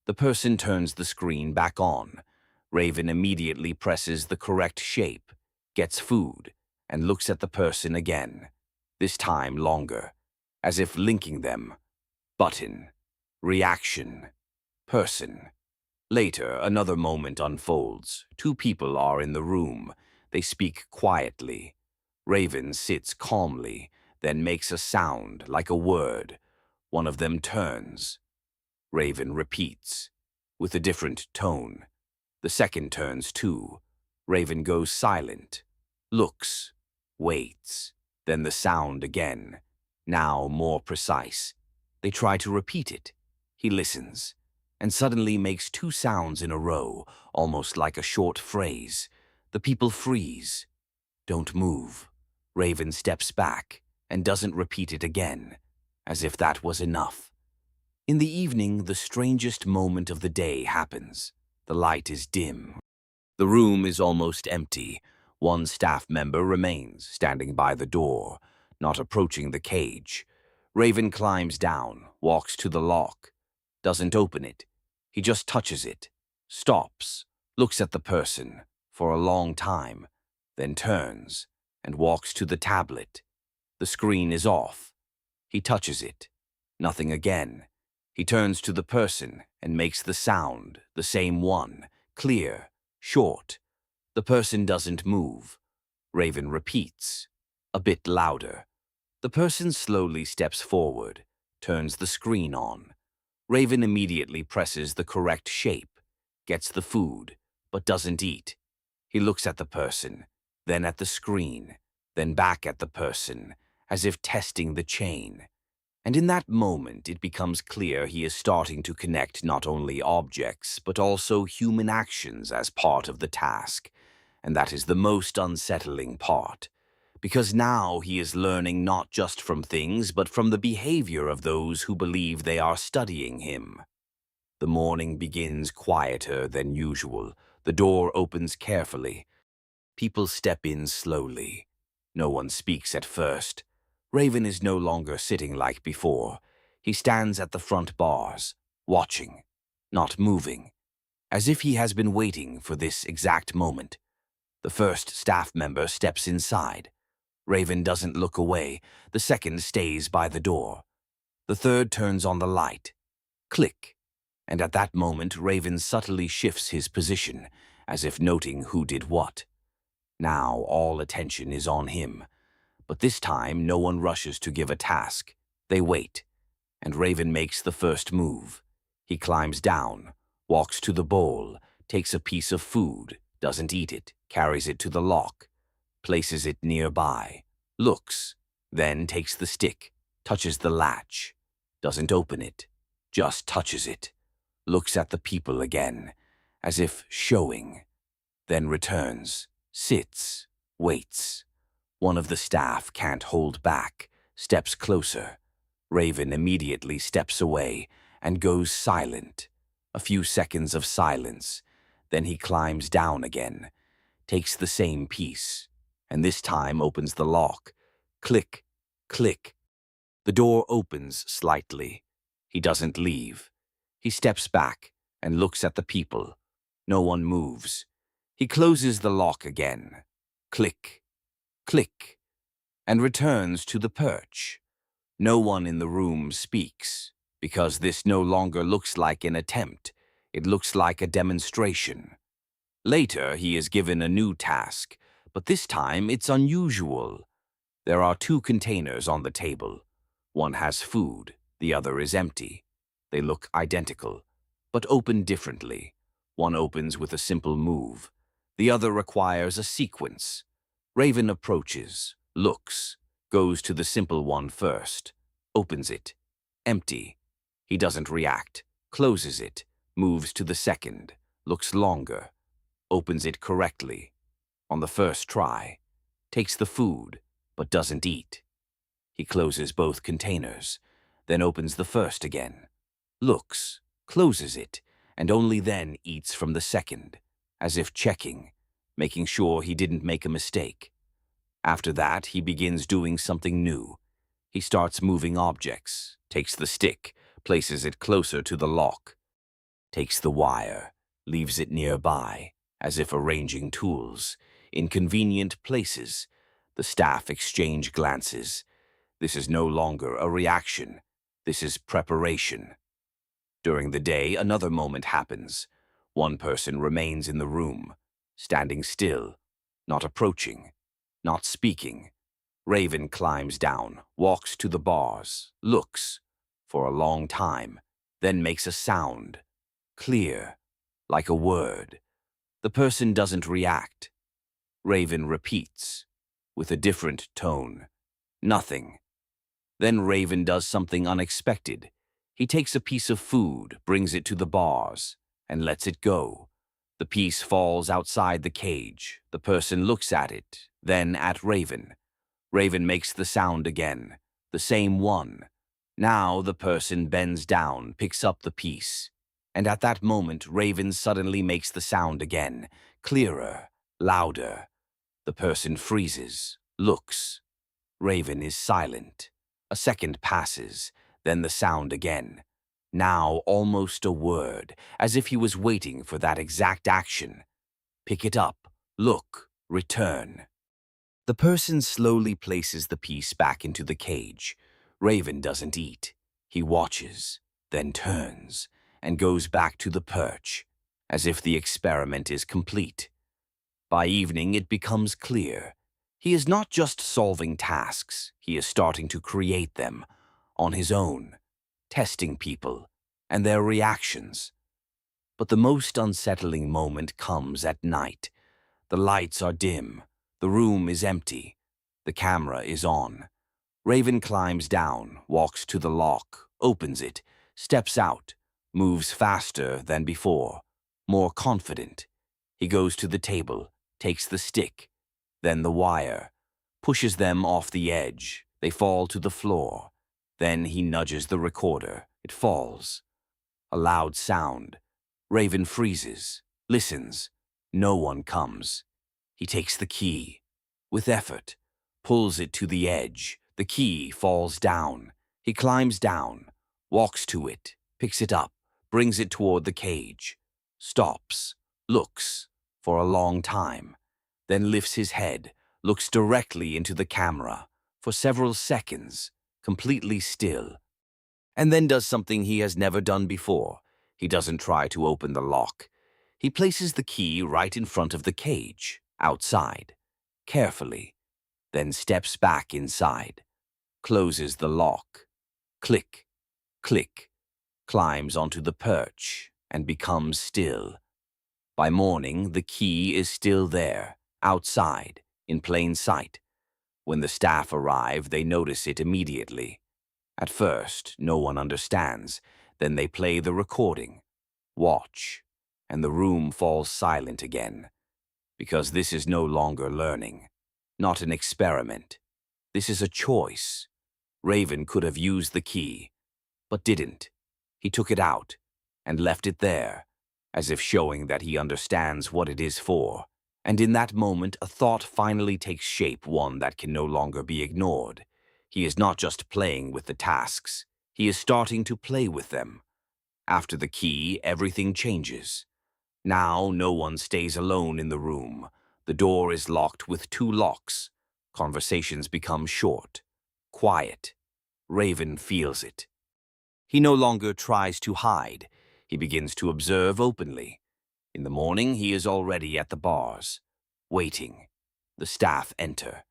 The person turns the screen back on. Raven immediately presses the correct shape. gets food, and looks at the person again, this time longer, as if linking them. Button. Reaction. Person. Later, another moment unfolds. Two people are in the room. They speak quietly. Raven sits calmly, then makes a sound like a word. One of them turns. Raven repeats, with a different tone. The second turns too. Raven goes silent, looks, waits. Then the sound again, now more precise. They try to repeat it. He listens, and suddenly makes two sounds in a row, almost like a short phrase. The people freeze. Don't move. Raven steps back and doesn't repeat it again, as if that was enough. In the evening, the strangest moment of the day happens. The light is dim. The room is almost empty. One staff member remains, standing by the door, not approaching the cage. Raven climbs down, walks to the lock, doesn't open it. He just touches it, stops, looks at the person for a long time, then turns and walks to the tablet. The screen is off. He touches it. Nothing again. He turns to the person and makes the sound, the same one, clear, short. The person doesn't move. Raven repeats, a bit louder. The person slowly steps forward, turns the screen on. Raven immediately presses the correct shape, gets the food, but doesn't eat. He looks at the person, then at the screen, then back at the person, as if testing the chain. And in that moment, it becomes clear he is starting to connect not only objects, but also human actions as part of the task. And that is the most unsettling part. Because now he is learning not just from things, but from the behavior of those who believe they are studying him. The morning begins quieter than usual. The door opens carefully. People step in slowly. No one speaks at first. Raven is no longer sitting like before. He stands at the front bars, watching, not moving, as if he has been waiting for this exact moment. The first staff member steps inside. Raven doesn't look away. The second stays by the door. The third turns on the light. Click. And at that moment, Raven subtly shifts his position, as if noting who did what. Now all attention is on him. But this time, no one rushes to give a task. They wait, and Raven makes the first move. He climbs down, walks to the bowl, takes a piece of food, doesn't eat it, carries it to the lock, places it nearby, looks, then takes the stick, touches the latch, doesn't open it, just touches it, looks at the people again, as if showing, then returns, sits, waits. One of the staff can't hold back, steps closer. Raven immediately steps away and goes silent. A few seconds of silence. Then he climbs down again, takes the same piece, and this time opens the lock. Click, click. The door opens slightly. He doesn't leave. He steps back and looks at the people. No one moves. He closes the lock again. Click. Click, and returns to the perch. No one in the room speaks, because this no longer looks like an attempt. It looks like a demonstration. Later, he is given a new task, but this time it's unusual. There are two containers on the table. One has food, the other is empty. They look identical, but open differently. One opens with a simple move. The other requires a sequence. Raven approaches, looks, goes to the simple one first, opens it, empty. He doesn't react, closes it, moves to the second, looks longer, opens it correctly, on the first try, takes the food, but doesn't eat. He closes both containers, then opens the first again, looks, closes it, and only then eats from the second, as if checking, making sure he didn't make a mistake. After that, he begins doing something new. He starts moving objects, takes the stick, places it closer to the lock, takes the wire, leaves it nearby, as if arranging tools. in convenient places. The staff exchange glances. This is no longer a reaction. This is preparation. During the day, another moment happens. One person remains in the room, standing still, not approaching, not speaking. Raven climbs down, walks to the bars, looks for a long time, then makes a sound, clear, like a word. The person doesn't react. Raven repeats, with a different tone. Nothing. Then Raven does something unexpected. He takes a piece of food, brings it to the bars, and lets it go. The piece falls outside the cage. The person looks at it, then at Raven. Raven makes the sound again, the same one. Now the person bends down, picks up the piece. And at that moment, Raven suddenly makes the sound again, clearer, louder. The person freezes, looks. Raven is silent. A second passes, then the sound again. Now almost a word, as if he was waiting for that exact action. Pick it up, look, return. The person slowly places the piece back into the cage. Raven doesn't eat. He watches, then turns, and goes back to the perch, as if the experiment is complete. By evening, it becomes clear. He is not just solving tasks, he is starting to create them, on his own, testing people and their reactions. But the most unsettling moment comes at night. The lights are dim, the room is empty, the camera is on. Raven climbs down, walks to the lock, opens it, steps out, moves faster than before, more confident. He goes to the table, takes the stick, then the wire, pushes them off the edge. They fall to the floor. Then he nudges the recorder. It falls. A loud sound. Raven freezes, listens. No one comes. He takes the key. With effort, pulls it to the edge. The key falls down. He climbs down, walks to it, picks it up, brings it toward the cage, stops, looks for a long time, then lifts his head, looks directly into the camera for several seconds, completely still, and then does something he has never done before. He doesn't try to open the lock. He places the key right in front of the cage, outside, carefully, then steps back inside, closes the lock, click, click, climbs onto the perch, and becomes still. By morning, the key is still there, outside, in plain sight. When the staff arrive, they notice it immediately. At first, no one understands. Then they play the recording, watch, and the room falls silent again. Because this is no longer learning, not an experiment. This is a choice. Raven could have used the key, but didn't. He took it out and left it there, as if showing that he understands what it is for. And in that moment, a thought finally takes shape, one that can no longer be ignored. He is not just playing with the tasks. He is starting to play with them. After the key, everything changes. Now, no one stays alone in the room. The door is locked with 2 locks. Conversations become short, quiet. Raven feels it. He no longer tries to hide. He begins to observe openly. In the morning, he is already at the bars, waiting. The staff enter.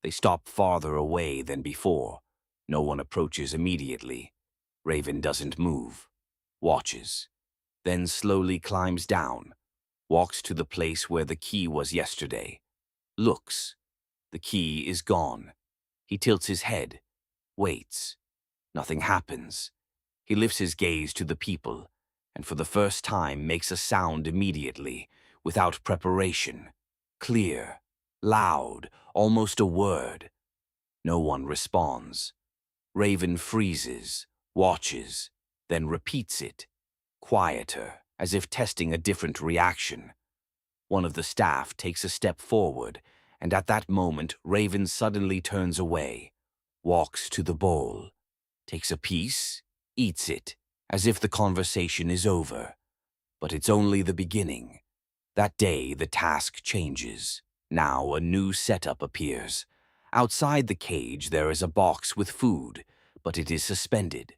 They stop farther away than before. No one approaches immediately. Raven doesn't move, watches, then slowly climbs down, walks to the place where the key was yesterday, looks. The key is gone. He tilts his head, waits. Nothing happens. He lifts his gaze to the people, and for the first time makes a sound immediately, without preparation. Clear, loud, almost a word. No one responds. Raven freezes, watches, then repeats it, quieter, as if testing a different reaction. One of the staff takes a step forward, and at that moment Raven suddenly turns away, walks to the bowl, takes a piece, eats it, as if the conversation is over. But it's only the beginning. That day, the task changes. Now a new setup appears. Outside the cage there is a box with food, but it is suspended.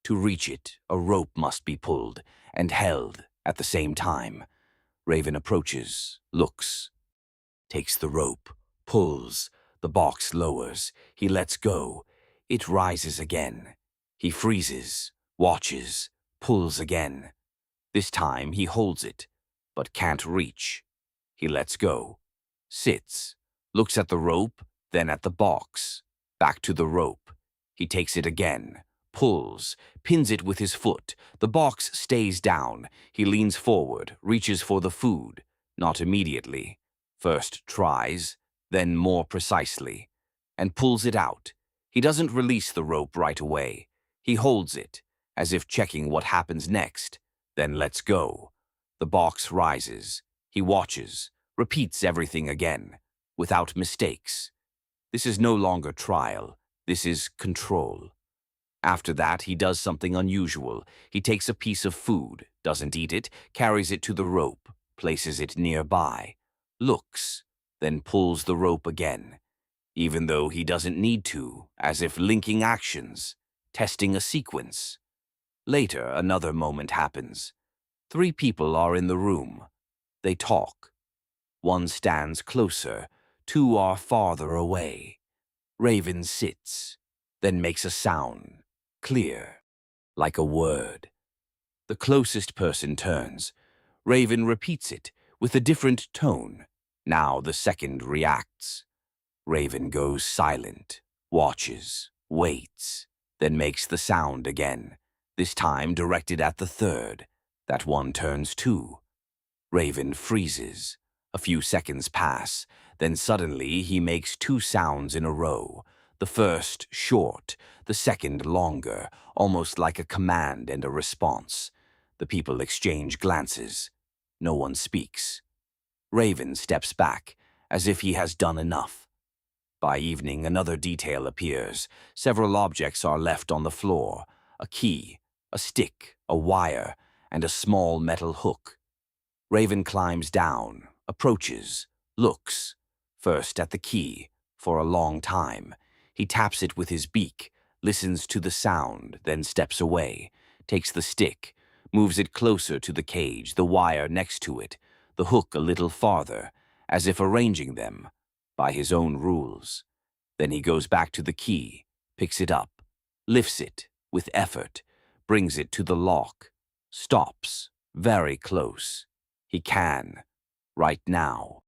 To reach it, a rope must be pulled and held at the same time. Raven approaches, looks, takes the rope, pulls. The box lowers. He lets go. It rises again. He freezes, watches, pulls again. This time he holds it, but can't reach. He lets go, sits, looks at the rope, then at the box, back to the rope. He takes it again, pulls, pins it with his foot. The box stays down. He leans forward, reaches for the food. Not immediately. First tries, then more precisely, and pulls it out. He doesn't release the rope right away. He holds it, as if checking what happens next, then lets go. The box rises. He watches, repeats everything again, without mistakes. This is no longer trial. This is control. After that, he does something unusual. He takes a piece of food, doesn't eat it, carries it to the rope, places it nearby, looks, then pulls the rope again, even though he doesn't need to, as if linking actions, testing a sequence. Later, another moment happens. 3 people are in the room. They talk. One stands closer, 2 are farther away. Raven sits, then makes a sound, clear, like a word. The closest person turns. Raven repeats it, with a different tone. Now the second reacts. Raven goes silent, watches, waits, then makes the sound again, this time directed at the third. That one turns too. Raven freezes. A few seconds pass, then suddenly he makes 2 sounds in a row. The first short, the second longer, almost like a command and a response. The people exchange glances. No one speaks. Raven steps back, as if he has done enough. By evening, another detail appears. Several objects are left on the floor. A key, a stick, a wire, and a small metal hook. Raven climbs down, approaches, looks, first at the key, for a long time. He taps it with his beak, listens to the sound, then steps away, takes the stick, moves it closer to the cage, the wire next to it, the hook a little farther, as if arranging them by his own rules. Then he goes back to the key, picks it up, lifts it with effort, brings it to the lock, stops, very close. He can, right now.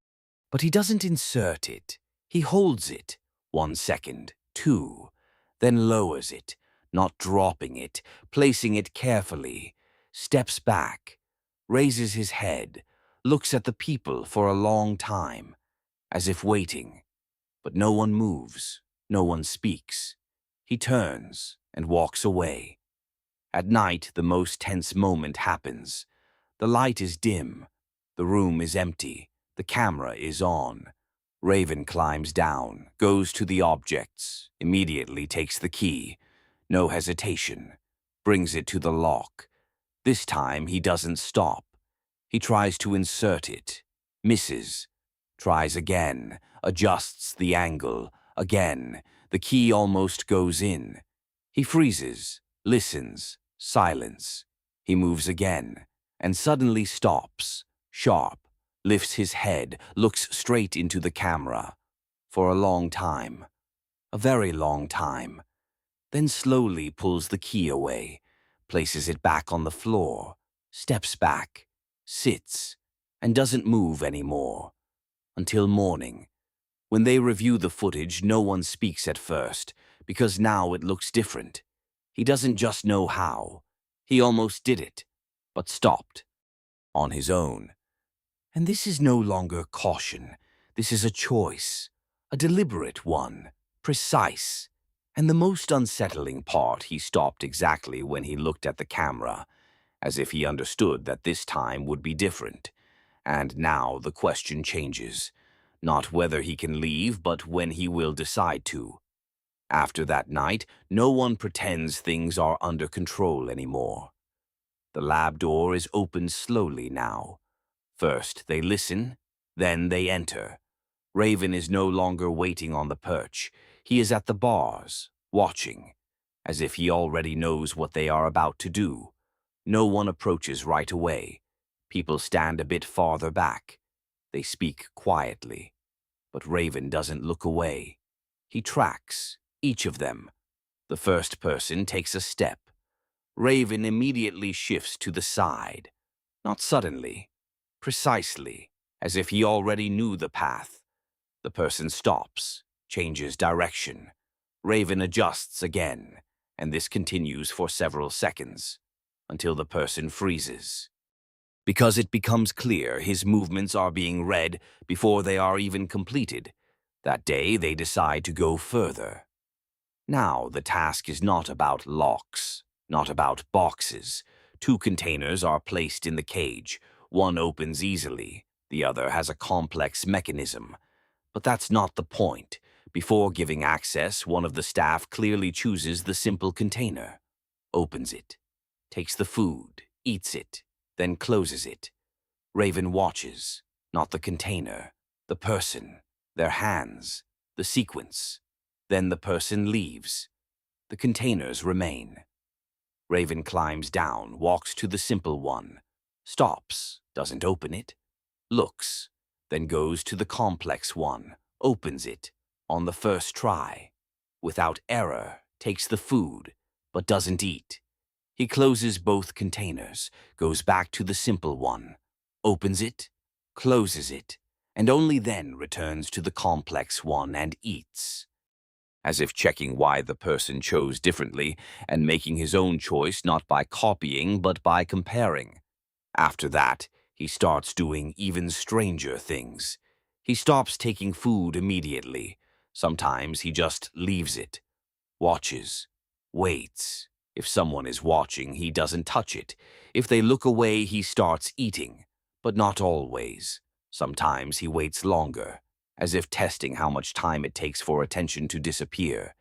But he doesn't insert it. He holds it, 1 second, 2, then lowers it, not dropping it, placing it carefully, steps back, raises his head, looks at the people for a long time, as if waiting. But no one moves, no one speaks. He turns and walks away. At night, the most tense moment happens. The light is dim. The room is empty. The camera is on. Raven climbs down, goes to the objects, immediately takes the key. No hesitation. Brings it to the lock. This time he doesn't stop. He tries to insert it. Misses. Tries again. Adjusts the angle. Again. The key almost goes in. He freezes. Listens. Silence. He moves again. And suddenly stops. Sharp. Lifts his head. Looks straight into the camera. For a long time. A very long time. Then slowly pulls the key away. Places it back on the floor. Steps back. Sits. And doesn't move anymore. Until morning. When they review the footage, no one speaks at first, because now it looks different. He doesn't just know how. He almost did it, but stopped. On his own. And this is no longer caution. This is a choice. A deliberate one. Precise. And the most unsettling part, he stopped exactly when he looked at the camera, as if he understood that this time would be different. And now the question changes. Not whether he can leave, but when he will decide to. After that night, no one pretends things are under control anymore. The lab door is opened slowly now. First they listen, then they enter. Raven is no longer waiting on the perch. He is at the bars, watching, as if he already knows what they are about to do. No one approaches right away. People stand a bit farther back. They speak quietly, but Raven doesn't look away. He tracks each of them. The first person takes a step. Raven immediately shifts to the side. Not suddenly, precisely, as if he already knew the path. The person stops, changes direction. Raven adjusts again, and this continues for several seconds, until the person freezes. Because it becomes clear his movements are being read before they are even completed, that day they decide to go further. Now the task is not about locks, not about boxes. Two containers are placed in the cage. One opens easily, the other has a complex mechanism. But that's not the point. Before giving access, one of the staff clearly chooses the simple container, opens it, takes the food, eats it, then closes it. Raven watches, not the container, the person, their hands, the sequence. Then the person leaves. The containers remain. Raven climbs down, walks to the simple one, stops, doesn't open it, looks, then goes to the complex one, opens it, on the first try. Without error, takes the food, but doesn't eat. He closes both containers, goes back to the simple one, opens it, closes it, and only then returns to the complex one and eats. As if checking why the person chose differently and making his own choice not by copying but by comparing. After that, he starts doing even stranger things. He stops taking food immediately. Sometimes he just leaves it, watches, waits. If someone is watching, he doesn't touch it. If they look away, he starts eating, but not always. Sometimes he waits longer, as if testing how much time it takes for attention to disappear.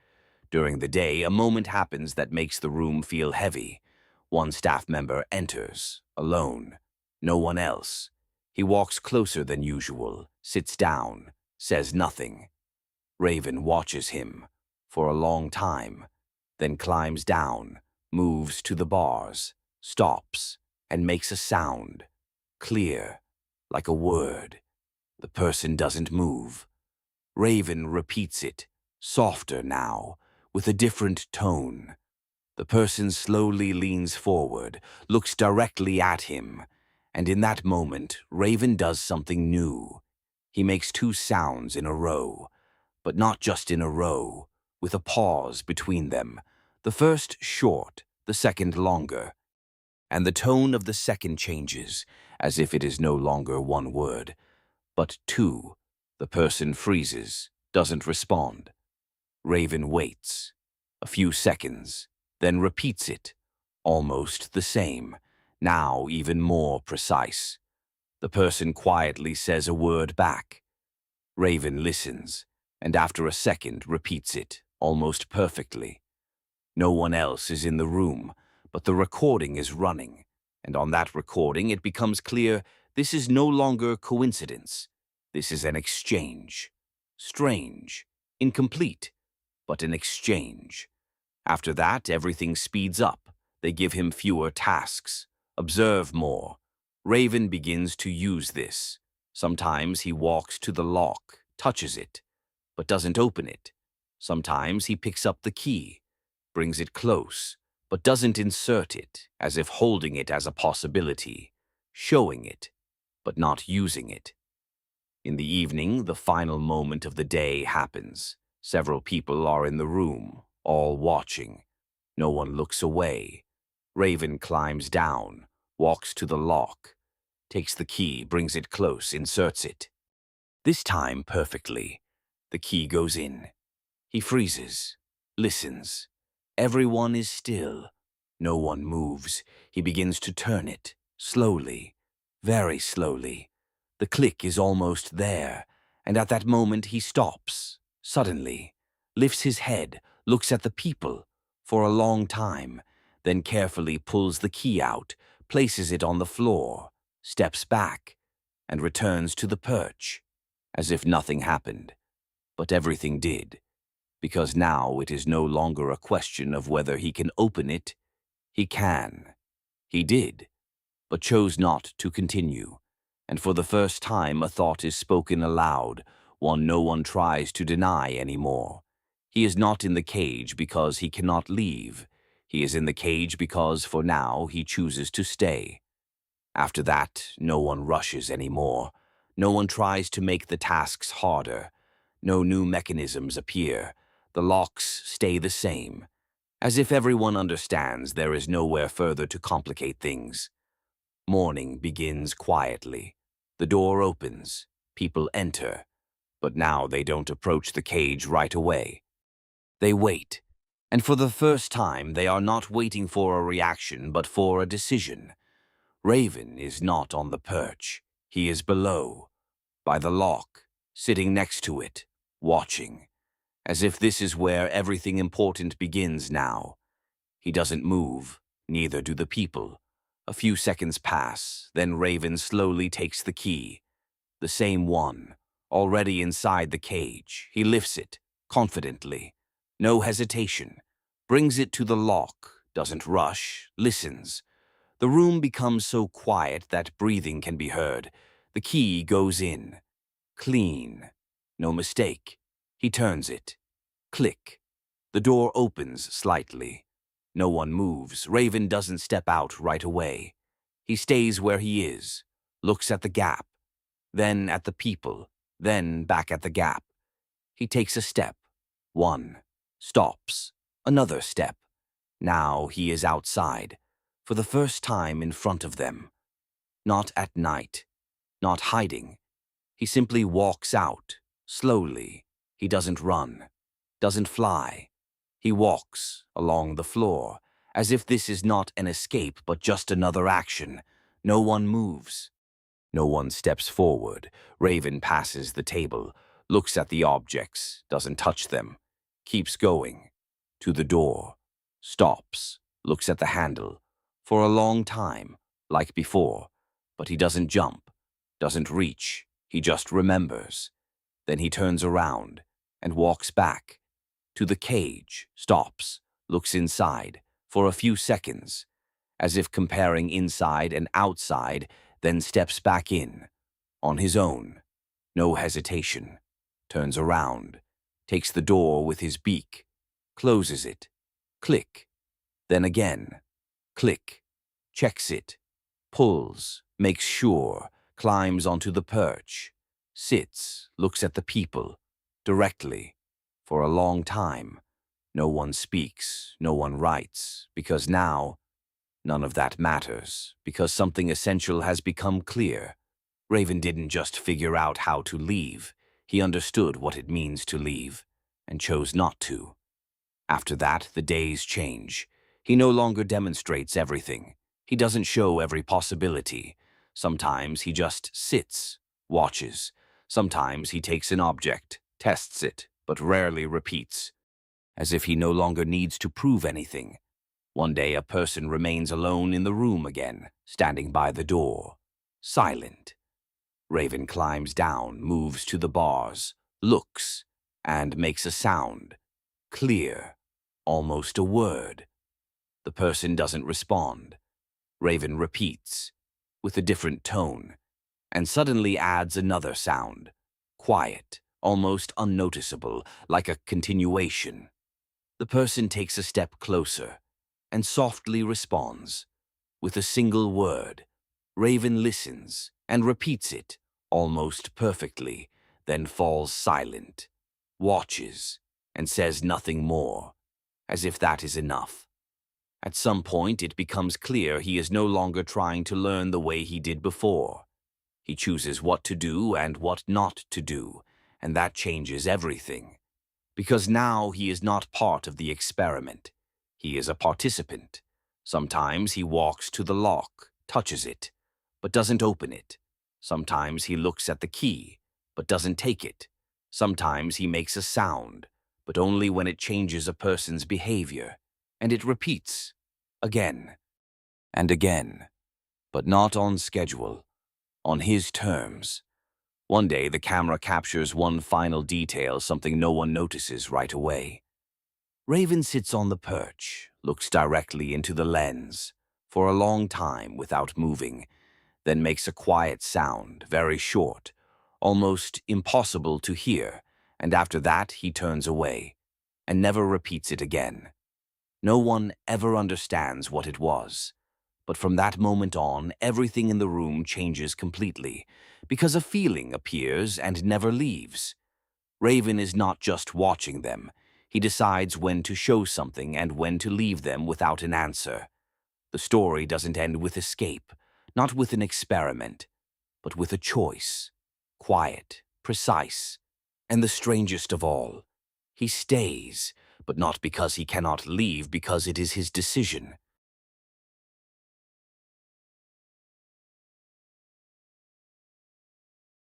During the day, a moment happens that makes the room feel heavy. One staff member enters, alone. No one else. He walks closer than usual, sits down, says nothing. Raven watches him for a long time, then climbs down, moves to the bars, stops, and makes a sound. Clear, like a word. The person doesn't move. Raven repeats it, softer now, with a different tone. The person slowly leans forward, looks directly at him, and in that moment, Raven does something new. He makes two sounds in a row, but not just in a row, with a pause between them. The first short, the second longer, and the tone of the second changes, as if it is no longer one word, but two. The person freezes, doesn't respond. Raven waits. A few seconds, then repeats it. Almost the same, now even more precise. The person quietly says a word back. Raven listens, and after a second repeats it, almost perfectly. No one else is in the room, but the recording is running, and on that recording it becomes clear this is no longer coincidence. This is an exchange. Strange, incomplete, but an exchange. After that, everything speeds up. They give him fewer tasks. Observe more. Raven begins to use this. Sometimes he walks to the lock, touches it, but doesn't open it. Sometimes he picks up the key, brings it close, but doesn't insert it, as if holding it as a possibility, showing it, but not using it. In the evening, the final moment of the day happens. Several people are in the room, all watching. No one looks away. Raven climbs down, walks to the lock, takes the key, brings it close, inserts it. This time perfectly. The key goes in. He freezes, listens. Everyone is still. No one moves. He begins to turn it, slowly, very slowly. The click is almost there, and at that moment he stops, suddenly, lifts his head, looks at the people for a long time, then carefully pulls the key out, places it on the floor, steps back, and returns to the perch. as if nothing happened. But everything did, because now it is no longer a question of whether he can open it. He can. He did, but chose not to continue. And for the first time a thought is spoken aloud, one no one tries to deny anymore. He is not in the cage because he cannot leave. He is in the cage because, for now, he chooses to stay. After that, no one rushes anymore. No one tries to make the tasks harder. No new mechanisms appear. The locks stay the same. As if everyone understands there is nowhere further to complicate things. Morning begins quietly. The door opens. People enter. But now they don't approach the cage right away. They wait. And for the first time, they are not waiting for a reaction, but for a decision. Raven is not on the perch. He is below, by the lock, sitting next to it, watching, as if this is where everything important begins now. He doesn't move, neither do the people. A few seconds pass, then Raven slowly takes the key. The same one, already inside the cage. He lifts it, confidently. No hesitation. Brings it to the lock, doesn't rush, listens. The room becomes so quiet that breathing can be heard. The key goes in. Clean. No mistake. He turns it. Click. The door opens slightly. No one moves. Raven doesn't step out right away. He stays where he is, looks at the gap, then at the people, then back at the gap. He takes a step. One. Stops. Another step. Now he is outside, for the first time in front of them. Not at night. Not hiding. He simply walks out, slowly. He doesn't run. Doesn't fly. He walks along the floor, as if this is not an escape but just another action. No one moves. No one steps forward. Raven passes the table, looks at the objects, doesn't touch them, keeps going. To the door. Stops, looks at the handle. For a long time, like before, but he doesn't jump, doesn't reach. He just remembers. Then he turns around and walks back. To the cage, stops, looks inside for a few seconds, as if comparing inside and outside, then steps back in, on his own. No hesitation. Turns around, takes the door with his beak, closes it. Click. Then again. Click. Checks it. Pulls, makes sure, climbs onto the perch. Sits, looks at the people, directly. For a long time. No one speaks, no one writes, because now, none of that matters, because something essential has become clear. Raven didn't just figure out how to leave. He understood what it means to leave, and chose not to. After that, the days change. He no longer demonstrates everything. He doesn't show every possibility. Sometimes he just sits, watches. Sometimes he takes an object, tests it, but rarely repeats, as if he no longer needs to prove anything. One day a person remains alone in the room again, standing by the door, silent. Raven climbs down, moves to the bars, looks, and makes a sound. Clear, almost a word. The person doesn't respond. Raven repeats, with a different tone, and suddenly adds another sound. Quiet, almost unnoticeable, like a continuation. The person takes a step closer, and softly responds, with a single word. Raven listens, and repeats it, almost perfectly, then falls silent, watches, and says nothing more, as if that is enough. At some point it becomes clear he is no longer trying to learn the way he did before. He chooses what to do and what not to do, and that changes everything. Because now he is not part of the experiment. He is a participant. Sometimes he walks to the lock, touches it, but doesn't open it. Sometimes he looks at the key, but doesn't take it. Sometimes he makes a sound, but only when it changes a person's behavior. And it repeats, again and again, but not on schedule, on his terms. One day, the camera captures one final detail, something no one notices right away. Raven sits on the perch, looks directly into the lens for a long time without moving, then makes a quiet sound, very short, almost impossible to hear, and after that he turns away and never repeats it again. No one ever understands what it was, but from that moment on, everything in the room changes completely, because a feeling appears and never leaves. Raven is not just watching them. He decides when to show something and when to leave them without an answer. The story doesn't end with escape, not with an experiment, but with a choice. Quiet, precise, and the strangest of all, he stays, but not because he cannot leave, because it is his decision.